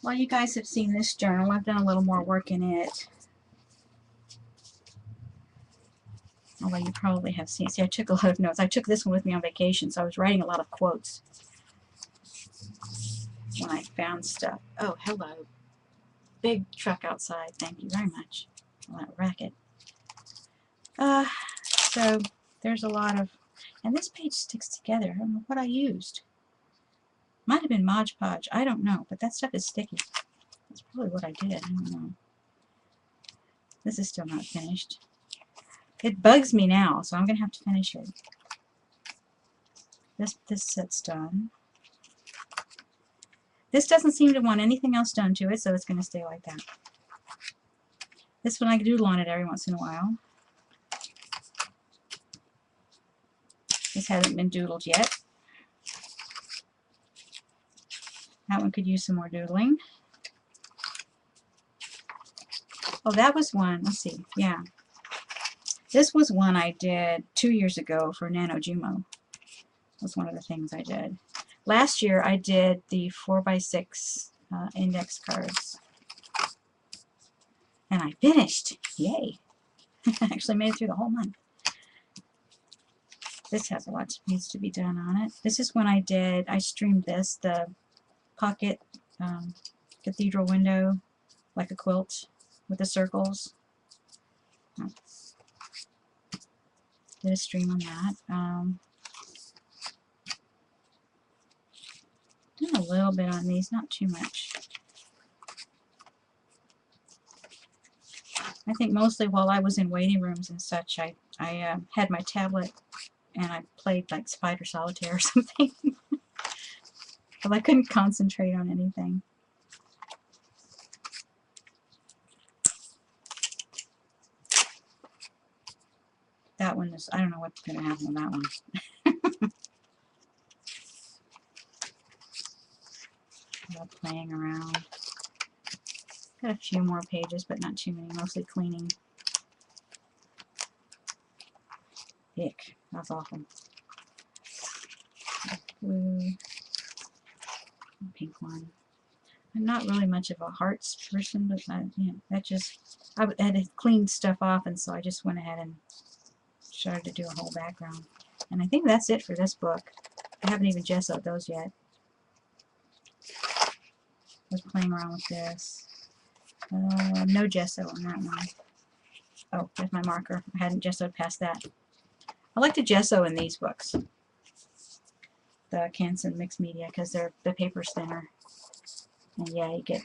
Well, you guys have seen this journal. I've done a little more work in it. Although you probably have seen. See, I took a lot of notes. I took this one with me on vacation, so I was writing a lot of quotes when I found stuff. Oh, hello. Big truck outside. Thank you very much. All that racket. So there's a lot of, and this page sticks together. I don't know what I used. Might have been Mod Podge. I don't know, but that stuff is sticky. That's probably what I did. I don't know. This is still not finished. It bugs me now, so I'm going to have to finish it. This set's done. This doesn't seem to want anything else done to it, so it's going to stay like that. This one I doodle on it every once in a while. This hasn't been doodled yet. That one could use some more doodling. Oh, that was one. Let's see. Yeah. This was one I did 2 years ago for NaNoJumo. Was one of the things I did. Last year I did the 4x6 index cards. And I finished. Yay. I actually made it through the whole month. This has a lot that needs to be done on it. This is when I streamed this, the pocket cathedral window, like a quilt with the circles. Did a stream on that. Did a little bit on these, not too much. I think mostly while I was in waiting rooms and such, I had my tablet and I played like Spider Solitaire or something. But I couldn't concentrate on anything. That one is, I don't know what's going to happen with that one. Playing around. Got a few more pages, but not too many, mostly cleaning. Ick, that's awful. Blue, pink one. I'm not really much of a hearts person, but that just, I had to clean stuff off, and so I just went ahead and started to do a whole background. And I think that's it for this book. I haven't even gessoed those yet. I was playing around with this. No gesso on that one. Oh, there's my marker. I hadn't gessoed past that. I like to gesso in these books. The Canson Mixed Media, because the paper's thinner. And yeah, you get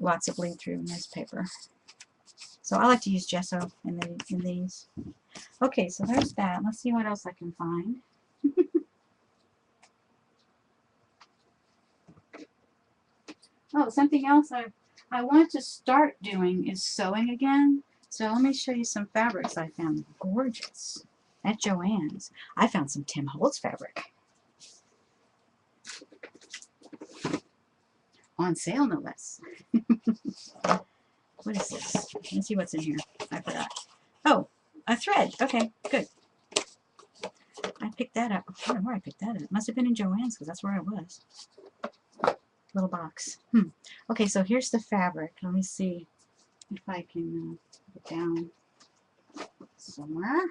lots of bleed through in this paper. So I like to use gesso in these. Okay, so there's that. Let's see what else I can find. Oh, something else I want to start doing is sewing again. So let me show you some fabrics I found. Gorgeous. At Joann's. I found some Tim Holtz fabric. On sale, no less. What is this? Let's see what's in here. I forgot. Oh, a thread. Okay, good. I picked that up. I don't know where I picked that up. It must have been in Joann's because that's where I was. Little box. Okay, so here's the fabric. Let me see if I can put it down somewhere.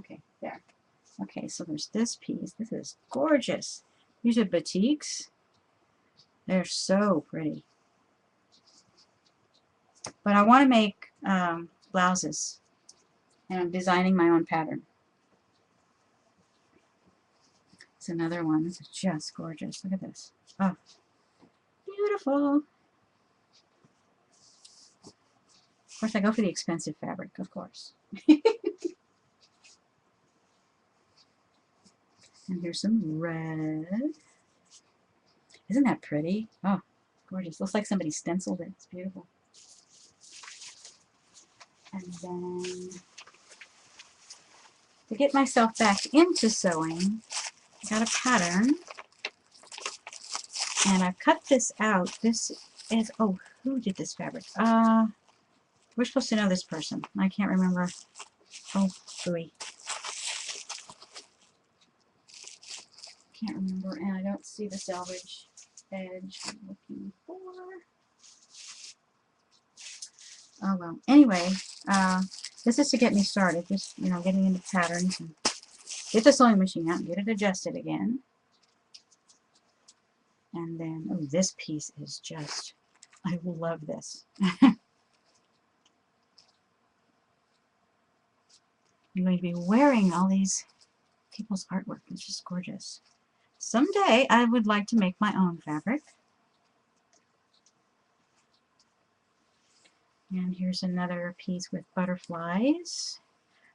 Okay, there. Okay, so there's this piece. This is gorgeous. These are batiks. They're so pretty. But I want to make blouses. And I'm designing my own pattern. It's another one. This is just gorgeous. Look at this. Oh, beautiful. Of course, I go for the expensive fabric, of course. And here's some red. Isn't that pretty? Oh, gorgeous. Looks like somebody stenciled it. It's beautiful. And then to get myself back into sewing, I got a pattern, and I've cut this out. This is, oh, who did this fabric? We're supposed to know this person. I can't remember. Oh, booey. Can't remember, and I don't see the salvage edge I'm looking for. Oh well. Anyway, this is to get me started. Just, you know, getting into patterns and get the sewing machine out and get it adjusted again. And then, oh, this piece is just, I love this. I'm going to be wearing all these people's artwork. It's just gorgeous. Someday I would like to make my own fabric. And here's another piece with butterflies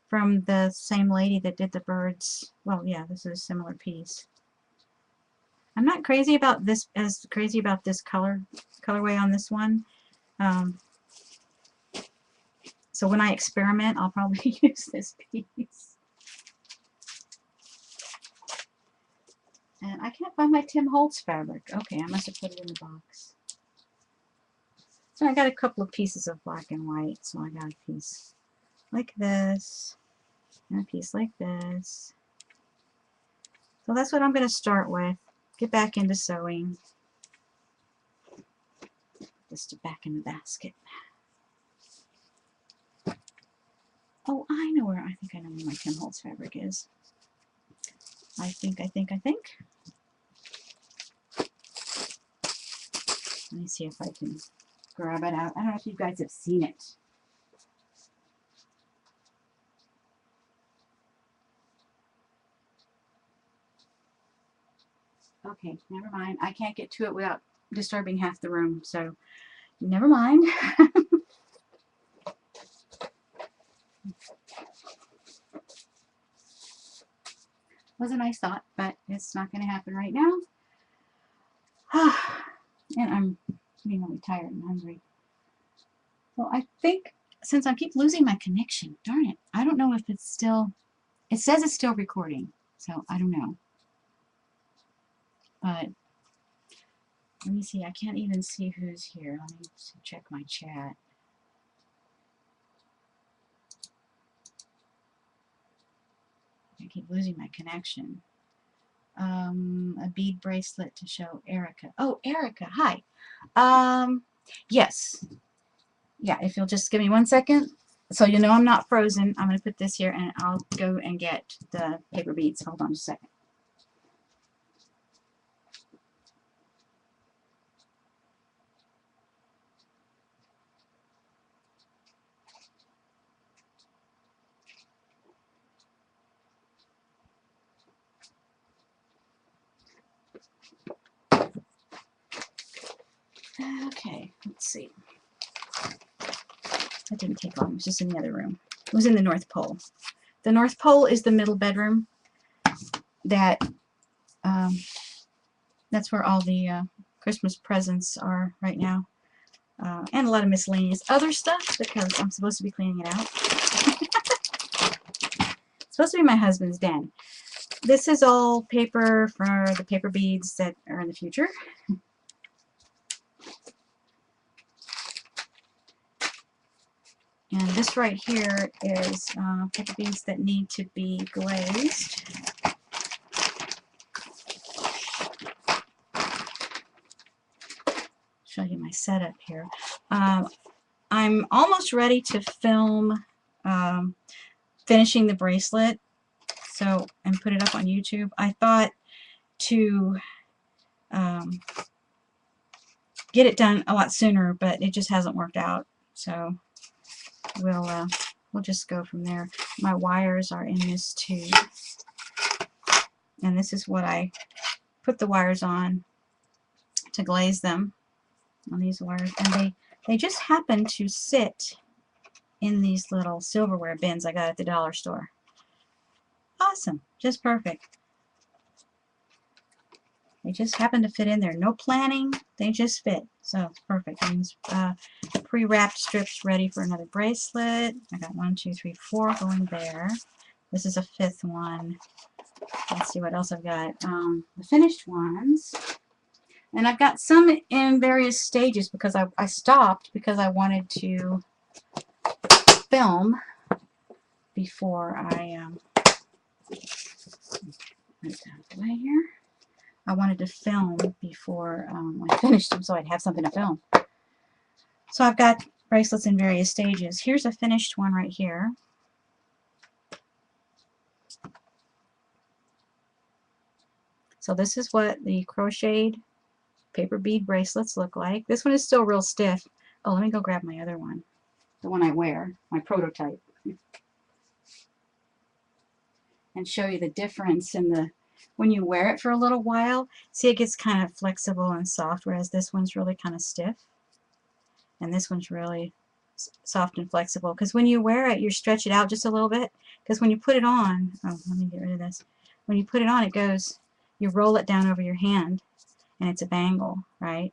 from the same lady that did the birds. Well, yeah, this is a similar piece. I'm not crazy about this, as crazy about this colorway on this one. So when I experiment, I'll probably use this piece. And I can't find my Tim Holtz fabric. Okay, I must have put it in the box. So I got a couple of pieces of black and white. So I got a piece like this and a piece like this. So that's what I'm going to start with. Get back into sewing. Just back in the basket. Oh, I know where, I think I know where my Tim Holtz fabric is. I think. Let me see if I can grab it out. I don't know if you guys have seen it. Okay, never mind. I can't get to it without disturbing half the room, so never mind. Was a nice thought, but it's not going to happen right now. And I'm getting really tired and hungry. So I think, since I keep losing my connection, darn it, I don't know if it's still, it says it's still recording, so I don't know. But let me see, I can't even see who's here. Let me check my chat. I keep losing my connection. A bead bracelet to show Erica. Oh, Erica, hi. Yes. Yeah, if you'll just give me 1 second. So you know I'm not frozen. I'm going to put this here and I'll go and get the paper beads. Hold on a second. Okay, let's see. That didn't take long. It was just in the other room. It was in the North Pole. The North Pole is the middle bedroom. That's where all the Christmas presents are right now. And a lot of miscellaneous other stuff because I'm supposed to be cleaning it out. It's supposed to be my husband's den. This is all paper for the paper beads that are in the future. And this right here is paper beads that need to be glazed. Show you my setup here. I'm almost ready to film finishing the bracelet, so and put it up on YouTube. I thought to get it done a lot sooner, but it just hasn't worked out. So we'll just go from there. My wires are in this tube, and this is what I put the wires on to glaze them on these wires, and they just happen to sit in these little silverware bins I got at the dollar store. Awesome, just perfect. They just happen to fit in there. No planning, they just fit. So it's perfect. And pre-wrapped strips ready for another bracelet. I got 1, 2, 3, 4 going there. This is a 5th one. Let's see what else I've got. The finished ones. And I've got some in various stages because I stopped because I wanted to film before I put it out of the way here. I wanted to film before I finished them so I'd have something to film. So I've got bracelets in various stages. Here's a finished one right here. So this is what the crocheted paper bead bracelets look like. This one is still real stiff. Oh, let me go grab my other one. The one I wear, my prototype. And show you the difference in the, when you wear it for a little while, see it gets kind of flexible and soft, whereas this one's really kind of stiff. And this one's really soft and flexible. Because when you wear it, you stretch it out just a little bit. Because when you put it on, oh, let me get rid of this. When you put it on, it goes, you roll it down over your hand, and it's a bangle, right?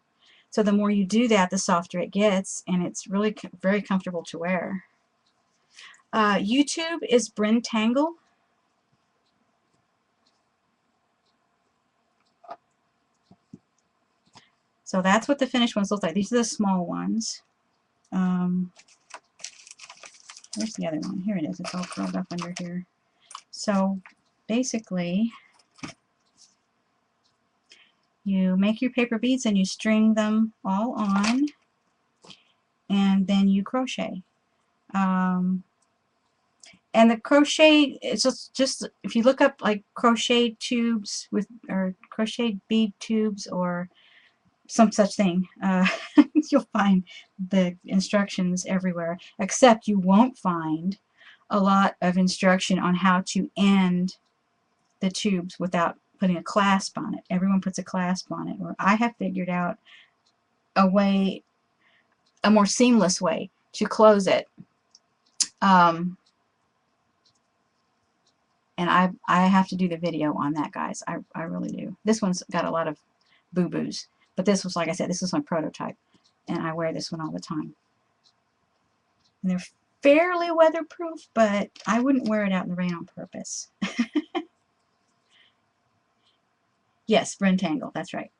So the more you do that, the softer it gets, and it's really very comfortable to wear. YouTube is Brentangle. So that's what the finished ones look like. These are the small ones. Where's the other one? Here it is. It's all curled up under here. So basically, you make your paper beads and you string them all on, and then you crochet. And the crochet, it's just if you look up like crochet tubes with, or crochet bead tubes or some such thing, you'll find the instructions everywhere, except you won't find a lot of instruction on how to end the tubes without putting a clasp on it. Everyone puts a clasp on it. Or I have figured out a way, a more seamless way to close it. And I have to do the video on that, guys. I really do. This one's got a lot of boo-boos. But this was, like I said, this is my prototype. And I wear this one all the time. And they're fairly weatherproof, but I wouldn't wear it out in the rain on purpose. Yes, Brentangle, that's right.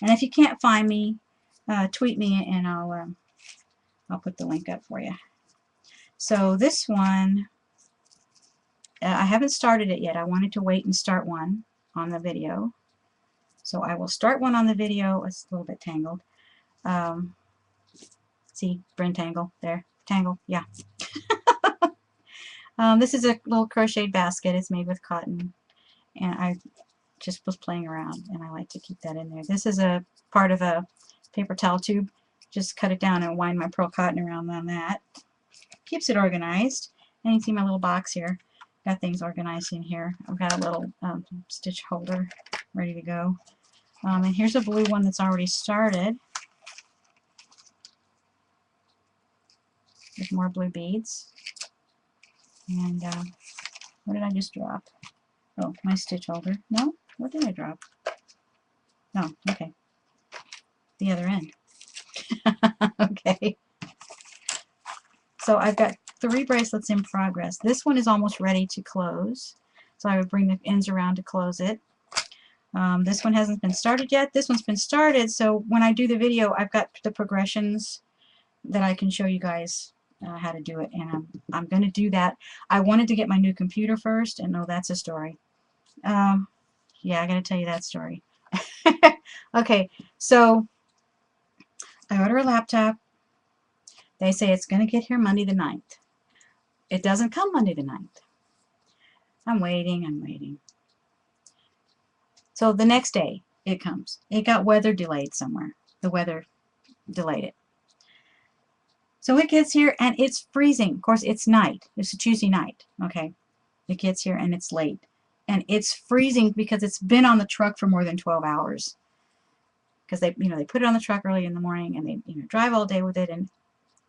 And if you can't find me, tweet me and I'll put the link up for you. So this one, I haven't started it yet. I wanted to wait and start one on the video. So I will start one on the video. It's a little bit tangled. See, Brentangle there. Tangle, yeah. This is a little crocheted basket. It's made with cotton. And I just was playing around, and I like to keep that in there. This is a part of a paper towel tube. Just cut it down and wind my pearl cotton around on that. Keeps it organized. And you can see my little box here. Got things organized in here. I've got a little stitch holder ready to go. And here's a blue one that's already started with more blue beads. And what did I just drop? Oh, my stitch holder. No? What did I drop? No, okay. The other end. Okay. So I've got 3 bracelets in progress. This one is almost ready to close. So I would bring the ends around to close it. This one hasn't been started yet. This one's been started, so when I do the video, I've got the progressions that I can show you guys how to do it, and I'm going to do that. I wanted to get my new computer first, and no, that's a story. Yeah, I got to tell you that story. Okay, so I order a laptop. They say it's going to get here Monday the 9th. It doesn't come Monday the 9th. I'm waiting, I'm waiting. So the next day, it comes. It got weather delayed somewhere. The weather delayed it. So it gets here, and it's freezing. Of course, it's night. It's a Tuesday night. Okay. It gets here, and it's late. And it's freezing because it's been on the truck for more than 12 hours. Because they put it on the truck early in the morning, and they drive all day with it. And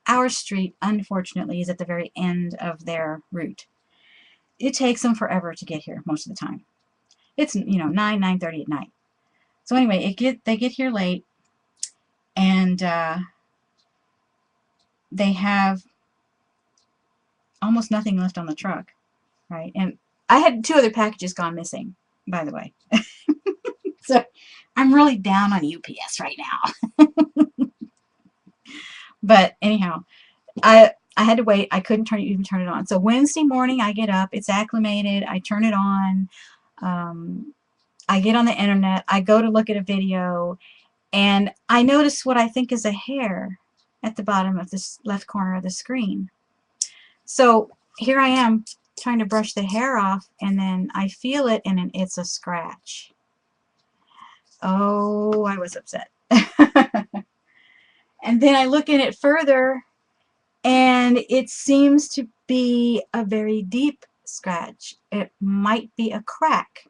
our street, unfortunately, is at the very end of their route. It takes them forever to get here most of the time. It's 9:30 at night. So anyway, they get here late, and they have almost nothing left on the truck, right? And I had 2 other packages gone missing, by the way. So I'm really down on UPS right now. But anyhow, I had to wait. I couldn't even turn it on. So Wednesday morning I get up. It's acclimated. I turn it on. I get on the internet. I go to look at a video, and I notice what I think is a hair at the bottom of this left corner of the screen. So here I am trying to brush the hair off, and then I feel it, and it's a scratch. Oh, I was upset. And then I look at it further, and it seems to be a very deep scratch. It might be a crack,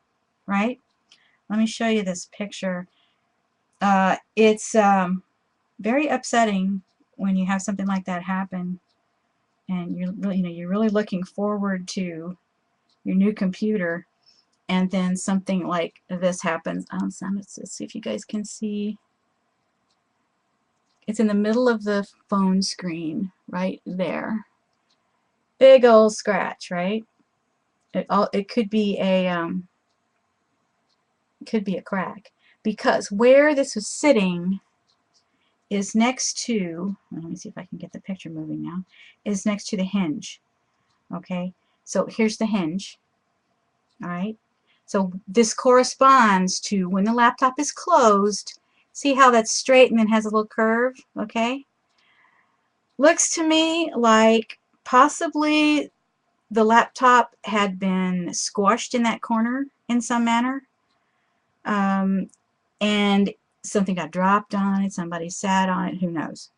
right? Let me show you this picture. It's very upsetting when you have something like that happen, and you're really looking forward to your new computer, and then something like this happens. Let's see if you guys can see. It's in the middle of the phone screen, right there. Big old scratch, right? It could be a crack, because where this was sitting is next to, let me see if I can get the picture moving now, is next to the hinge. Okay, so here's the hinge. All right, so this corresponds to when the laptop is closed. See how that's straight and then has a little curve? Okay, looks to me like possibly the laptop had been squashed in that corner in some manner, and something got dropped on it, somebody sat on it, who knows.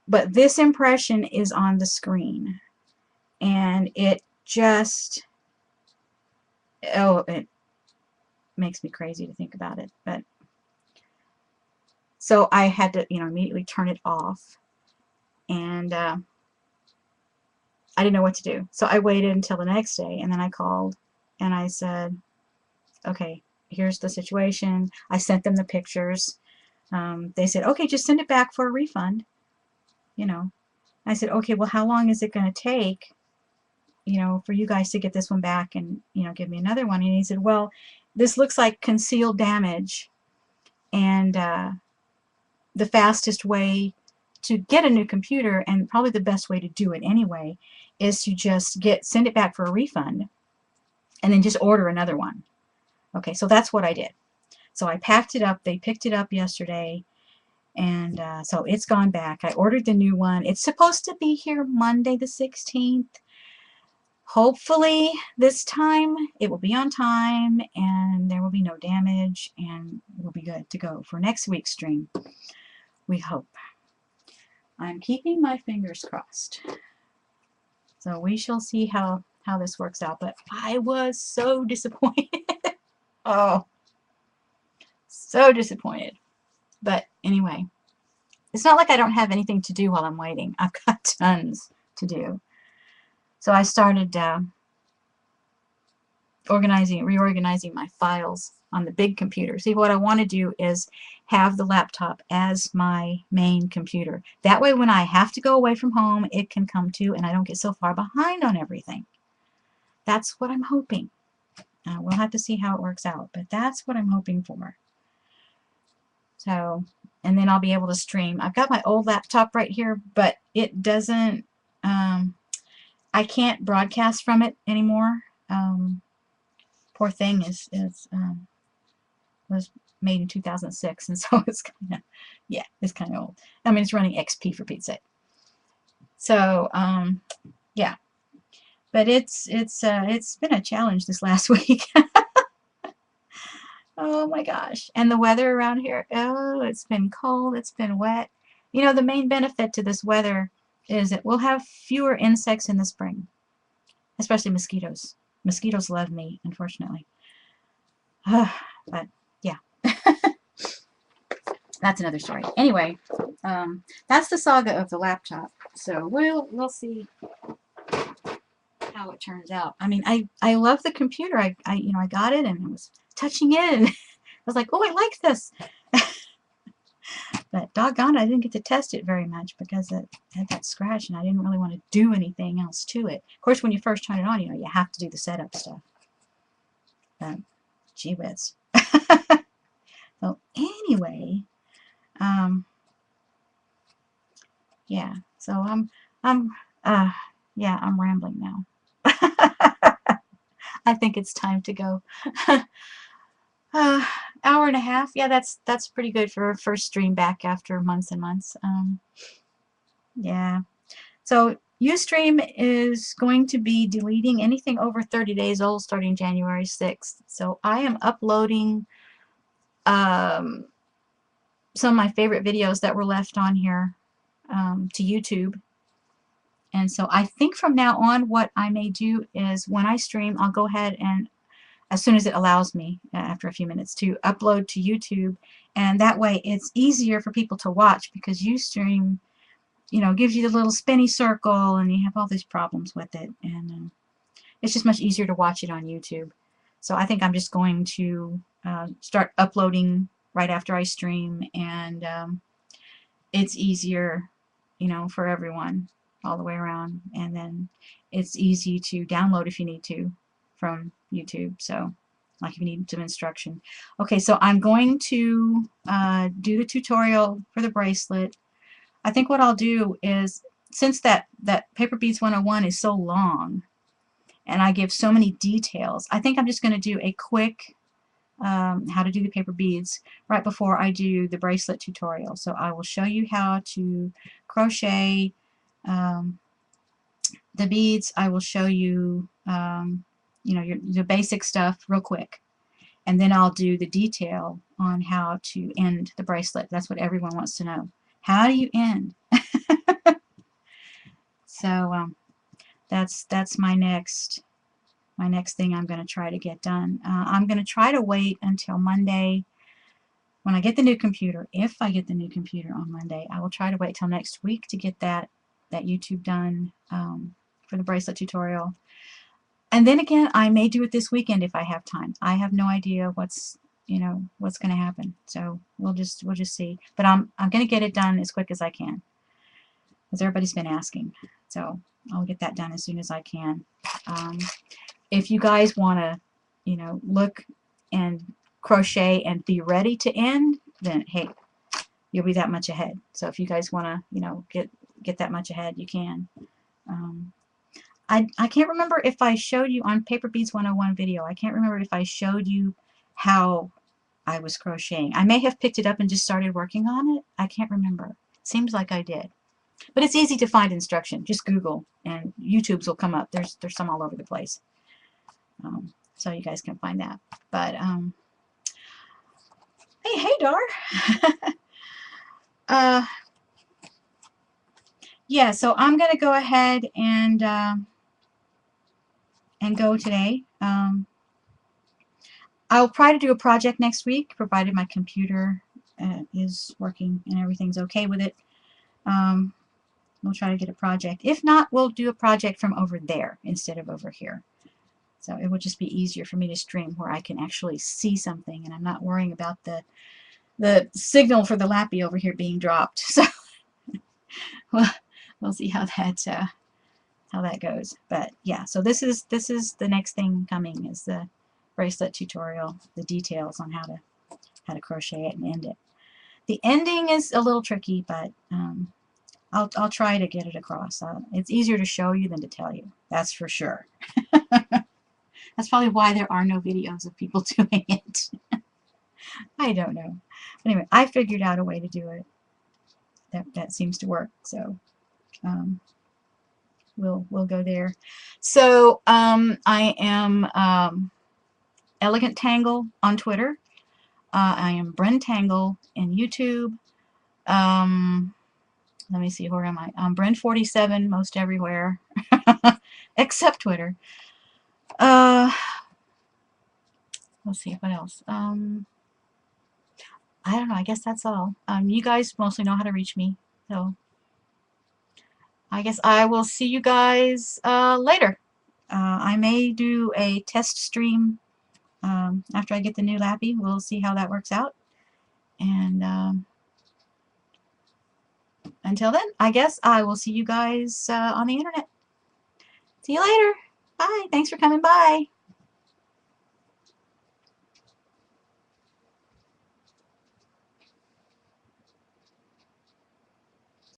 But this impression is on the screen, and it just, oh, it makes me crazy to think about it. But so I had to, immediately turn it off, and I didn't know what to do. So I waited until the next day, and then I called, and I said, okay, here's the situation. I sent them the pictures. They said, okay, just send it back for a refund. I said, okay, well, how long is it going to take, for you guys to get this one back and, give me another one? And he said, well, this looks like concealed damage, and the fastest way to get a new computer, and probably the best way to do it anyway, is to just send it back for a refund and then just order another one. Okay, so that's what I did. So I packed it up. They picked it up yesterday, and so it's gone back. I ordered the new one. It's supposed to be here Monday the 16th. Hopefully this time it will be on time, and there will be no damage, and we'll be good to go for next week's stream. We hope. I'm keeping my fingers crossed. So we shall see how this works out. But I was so disappointed. Oh, so disappointed. But anyway, it's not like I don't have anything to do while I'm waiting. I've got tons to do. So I started reorganizing my files on the big computer. See, what I want to do is have the laptop as my main computer. That way, when I have to go away from home, it can come to, and I don't get so far behind on everything. That's what I'm hoping. We'll have to see how it works out, but that's what I'm hoping for. So, and then I'll be able to stream. I've got my old laptop right here, but it doesn't, I can't broadcast from it anymore. Poor thing was made in 2006, and so it's kind of, yeah, it's kind of old. I mean, it's running XP for Pete's sake. So, yeah. But it's been a challenge this last week. Oh my gosh. And the weather around here, oh, it's been cold, it's been wet. The main benefit to this weather is that we'll have fewer insects in the spring, especially mosquitoes. Mosquitoes love me, unfortunately. But yeah. That's another story. Anyway, that's the saga of the laptop. So we'll see how it turns out. I mean, I love the computer. I got it, and I was touching it, and I was like, oh, I like this. But doggone it, I didn't get to test it very much because it had that scratch and I didn't really want to do anything else to it. Of course, when you first turn it on, you have to do the setup stuff. But, gee whiz. So anyway, yeah, so I'm rambling now. I think it's time to go. Hour and a half. Yeah, that's pretty good for a first stream back after months and months. Yeah. So Ustream is going to be deleting anything over 30 days old starting January 6th. So I am uploading some of my favorite videos that were left on here to YouTube. And so I think from now on what I may do is when I stream, I'll go ahead and as soon as it allows me after a few minutes to upload to YouTube, and that way it's easier for people to watch because Ustream, gives you the little spinny circle and you have all these problems with it, and it's just much easier to watch it on YouTube. So I think I'm just going to start uploading right after I stream, and it's easier, for everyone all the way around, and then it's easy to download if you need to from YouTube. So like if you need some instruction. Okay, so I'm going to do the tutorial for the bracelet. I think what I'll do is, since that Paper Beads 101 is so long and I give so many details, I think I'm just going to do a quick how to do the paper beads right before I do the bracelet tutorial. So I will show you how to crochet the beads. I will show you the basic stuff real quick, and then I'll do the detail on how to end the bracelet. That's what everyone wants to know. How do you end? So that's my next thing I'm going to try to get done. I'm going to try to wait until Monday when I get the new computer. If I get the new computer on Monday, I will try to wait till next week to get that YouTube done for the bracelet tutorial. And then again, I may do it this weekend if I have time. I have no idea what's going to happen. So we'll just see. But I'm going to get it done as quick as I can, because everybody's been asking. So I'll get that done as soon as I can. If you guys want to, look and crochet and be ready to end, then hey, you'll be that much ahead. So if you guys want to, get that much ahead, you can. I can't remember if I showed you on Paper Beads 101 video. I can't remember if I showed you how I was crocheting. I may have picked it up and just started working on it. I can't remember. It seems like I did. But it's easy to find instruction. Just Google and YouTube's will come up. There's some all over the place. So you guys can find that. But hey Dar. Yeah, so I'm going to go ahead and go today. I'll try to do a project next week, provided my computer is working and everything's okay with it. We'll try to get a project. If not, we'll do a project from over there instead of over here. So it will just be easier for me to stream where I can actually see something and I'm not worrying about the signal for the Lappy over here being dropped. So we'll see how that goes. But yeah, so this is the next thing coming, is the bracelet tutorial, the details on how to crochet it and end it. The ending is a little tricky, but I'll try to get it across. It's easier to show you than to tell you, that's for sure. That's probably why there are no videos of people doing it. I don't know. But anyway, I figured out a way to do it that seems to work. So we'll go there. So I am Elegant Tangle on Twitter. I am Bren Tangle in YouTube. Let me see, where am I? I'm Bren47 most everywhere except Twitter. Let's see, what else? I don't know, I guess that's all. You guys mostly know how to reach me, so I guess I will see you guys later. I may do a test stream after I get the new Lappy. We'll see how that works out. And until then, I guess I will see you guys on the internet. See you later. Bye. Thanks for coming by.